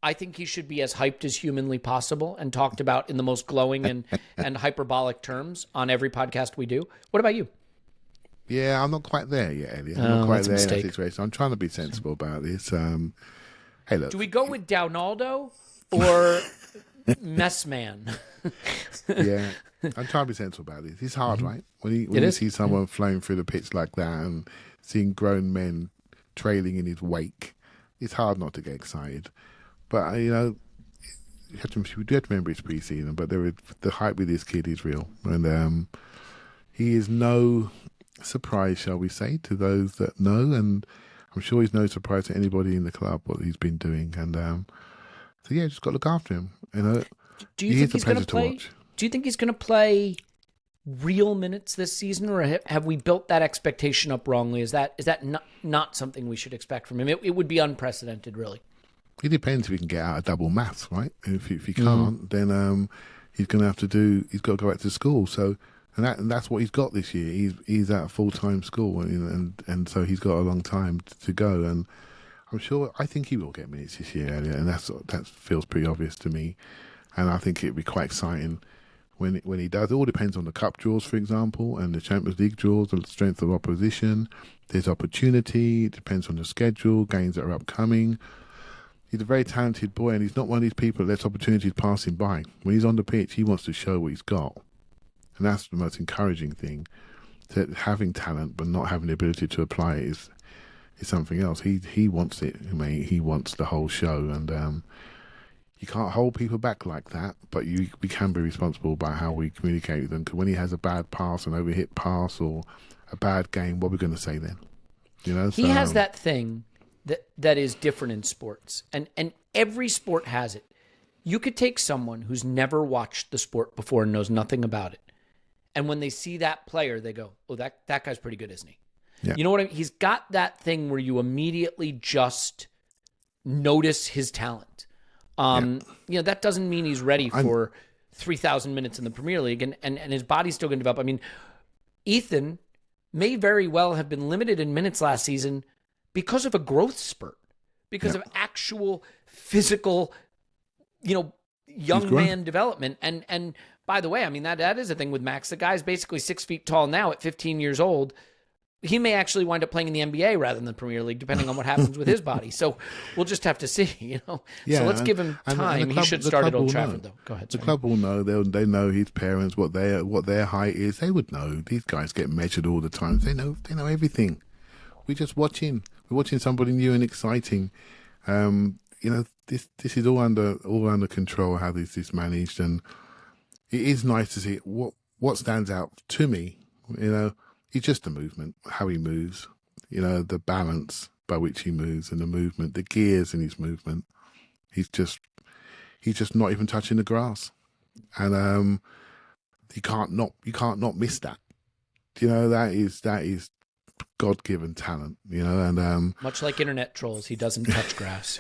I think he should be as hyped as humanly possible and talked about in the most glowing and hyperbolic terms on every podcast we do. What about you? Yeah, I'm not quite there yet, Elliot. I'm not quite that's a there in that mistake. situation. I'm trying to be sensible about this. Hey, look. Do we go with Downaldo or Messman? Yeah, I'm trying to be sensible about this. It's hard, right? When you see someone flowing through the pitch like that and seeing grown men trailing in his wake, it's hard not to get excited. But you do have to remember it's pre-season. But the hype with this kid is real, and he is no surprise, shall we say, to those that know, and I'm sure he's no surprise to anybody in the club what he's been doing. And so yeah, just got to look after him. Do you think he's going to play? Do you think he's going to play real minutes this season, or have we built that expectation up wrongly? Is that not something we should expect from him? It would be unprecedented, really. It depends if he can get out of double maths, right? If he can't, then he's going to have to he's got to go back to school. So and that's what he's got this year. He's at a full-time school, and so he's got a long time to go. And I think he will get minutes this year, Elliot, and that feels pretty obvious to me. And I think it'd be quite exciting when he does. It all depends on the cup draws, for example, and the Champions League draws, the strength of opposition. There's opportunity. It depends on the schedule, games that are upcoming. He's a very talented boy, and he's not one of these people that lets opportunities pass him by. When he's on the pitch, he wants to show what he's got. And that's the most encouraging thing. That having talent but not having the ability to apply it is something else. He wants it. I mean, he wants the whole show, and you can't hold people back like that. But we can be responsible by how we communicate with them. Because when he has a bad pass, an overhit pass, or a bad game, what are we going to say then? He has that thing that is different in sports, and every sport has it. You could take someone who's never watched the sport before and knows nothing about it, and when they see that player, they go, "Oh, that guy's pretty good, isn't he?" Yeah. You know what I mean? He's got that thing where you immediately just notice his talent. That doesn't mean he's ready for 3,000 minutes in the Premier League, and his body's still going to develop. I mean, Ethan may very well have been limited in minutes last season because of a growth spurt, because of actual physical, young man development. And by the way, I mean, that is a thing with Max. The guy's basically 6 feet tall now at 15 years old. He may actually wind up playing in the NBA rather than the Premier League, depending on what happens with his body. So we'll just have to see, Yeah, so let's give him time. He should start at Old Trafford, though. Go ahead. The club will know. They know his parents, what their height is. They would know. These guys get measured all the time. They know everything. We're just watching. We're watching somebody new and exciting. This is all under control. How this is managed, and it is nice to see what stands out to me. It's just the movement, how he moves, the balance by which he moves and the movement, the gears in his movement. He's just not even touching the grass. And you can't not miss that. That is God-given talent, and much like internet trolls, he doesn't touch grass.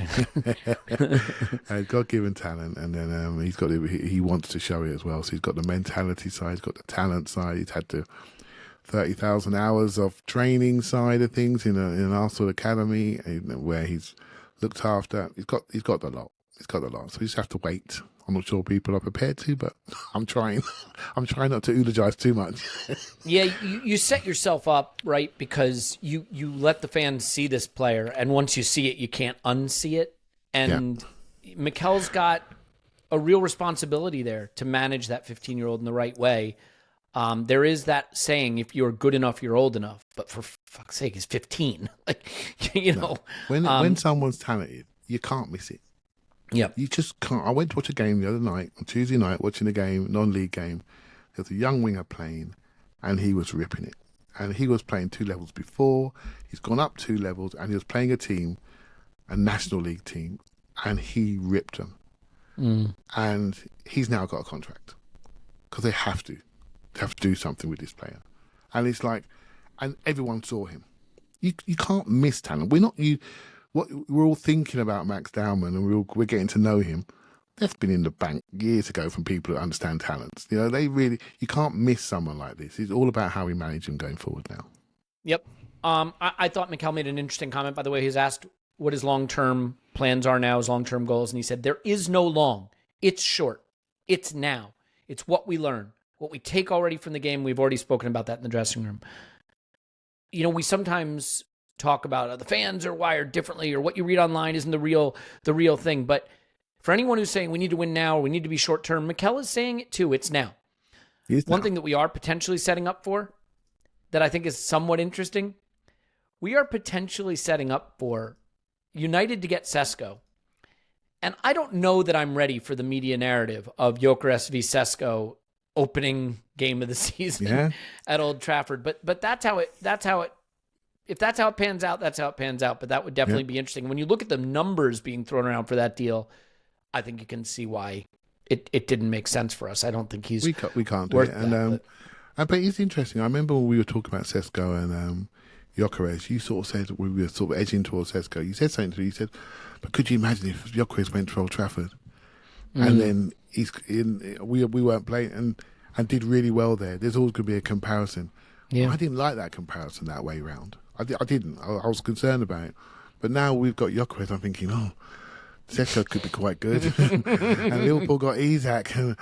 God-given talent, and then he wants to show it as well. So he's got the mentality side, he's got the talent side, he's had to 30,000 hours of training side of things in an Arsenal academy where he's looked after. He's got the lot. He's got the lot. So we just have to wait. I'm not sure people are prepared to, but I'm trying. I'm trying not to eulogize too much. Yeah, you set yourself up, right? Because you let the fans see this player, and once you see it, you can't unsee it. And Mikel's got a real responsibility there to manage that 15-year-old in the right way. There is that saying, if you're good enough, you're old enough. But for fuck's sake, he's 15. No. When someone's talented, you can't miss it. Yeah. You just can't. I went to watch a game the other night, on Tuesday night, watching a game, non-league game. There's a young winger playing, and he was ripping it. And he was playing 2 levels before. He's gone up 2 levels, and he was playing a National League team, and he ripped them. And he's now got a contract because they have to. They have to do something with this player. And it's like, and everyone saw him. You can't miss talent. We're all thinking about Max Downman, and we're getting to know him. That's been in the bank years ago from people that understand talents. You can't miss someone like this. It's all about how we manage him going forward now. Yep. I thought Mikel made an interesting comment, by the way. He's asked what his long-term plans are now, his long-term goals, and he said, there is no long. It's short. It's now. It's what we learn. What we take already from the game. We've already spoken about that in the dressing room. we sometimes talk about the fans are wired differently, or what you read online isn't the real thing. But for anyone who's saying we need to win now, or we need to be short term, Mikel is saying it too. It's now. One thing that we are potentially setting up for that I think is somewhat interesting, we are potentially setting up for United to get Sesko. And I don't know that I'm ready for the media narrative of Gyökeres v Sesko opening game of the season at Old Trafford. But that's how it if that's how it pans out, that's how it pans out. But that would definitely be interesting. When you look at the numbers being thrown around for that deal, I think you can see why it didn't make sense for us. I don't think he's we can't do it. And but it's interesting. I remember when we were talking about Sesko and Gyökeres, you sort of said we were sort of edging towards Sesko. You said something to me. You said, but could you imagine if Gyökeres went to Old Trafford and then we weren't playing and did really well there? There's always going to be a comparison. Yeah. I didn't like that comparison that way round. I didn't. I was concerned about it. But now we've got Gyökeres, I'm thinking, Sesko could be quite good. And Liverpool got Isak, and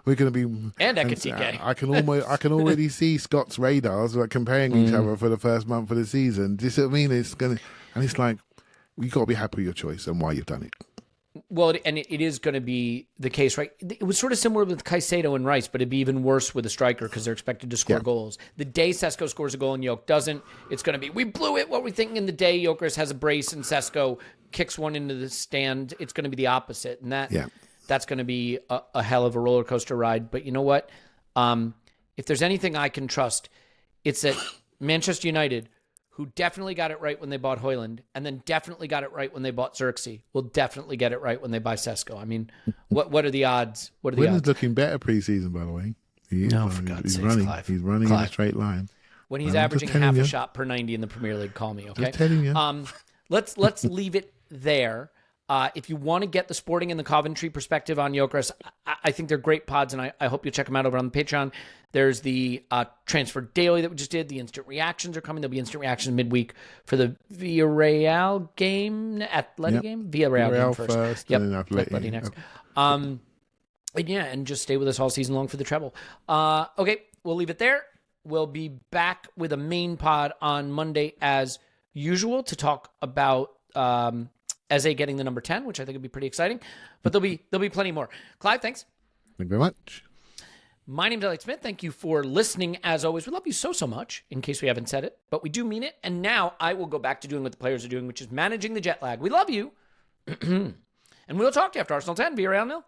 we're going to be... And Ekitike. I can already see Scott's radars comparing each other for the first month of the season. Do you see what I mean? And it's like, you've got to be happy with your choice and why you've done it. Well, and it is going to be the case, right? It was sort of similar with Caicedo and Rice, but it'd be even worse with a striker because they're expected to score goals. The day Sesko scores a goal and Gyökeres doesn't, it's going to be, we blew it. What we're thinking in the day Gyökeres has a brace and Sesko kicks one into the stand, it's going to be the opposite. And that's going to be a hell of a roller coaster ride. But you know what? If there's anything I can trust, it's that Manchester United, who definitely got it right when they bought Højlund, and then definitely got it right when they bought Xerxes, will definitely get it right when they buy Sesko. I mean, what are the odds? Højlund's looking better preseason, by the way. For God's sakes, Clive. He's running in a straight line. When he's averaging half a shot per 90 in the Premier League, call me, okay? Just telling you. Let's leave it there. If you want to get the Sporting and the Coventry perspective on Gyökeres, I think they're great pods, and I hope you'll check them out over on the Patreon. There's the Transfer Daily that we just did. The instant reactions are coming. There'll be instant reactions midweek for the Villarreal game, Atleti game? Villarreal game first. And then Atleti next. And just stay with us all season long for the treble. Okay, we'll leave it there. We'll be back with a main pod on Monday as usual to talk about Eze getting the number 10, which I think would be pretty exciting. But there'll be plenty more. Clive, thanks. Thank you very much. My name's Elliot Smith. Thank you for listening. As always, we love you so much, in case we haven't said it, but we do mean it. And now I will go back to doing what the players are doing, which is managing the jet lag. We love you. And we'll talk to you after Arsenal 10. Villarreal 0.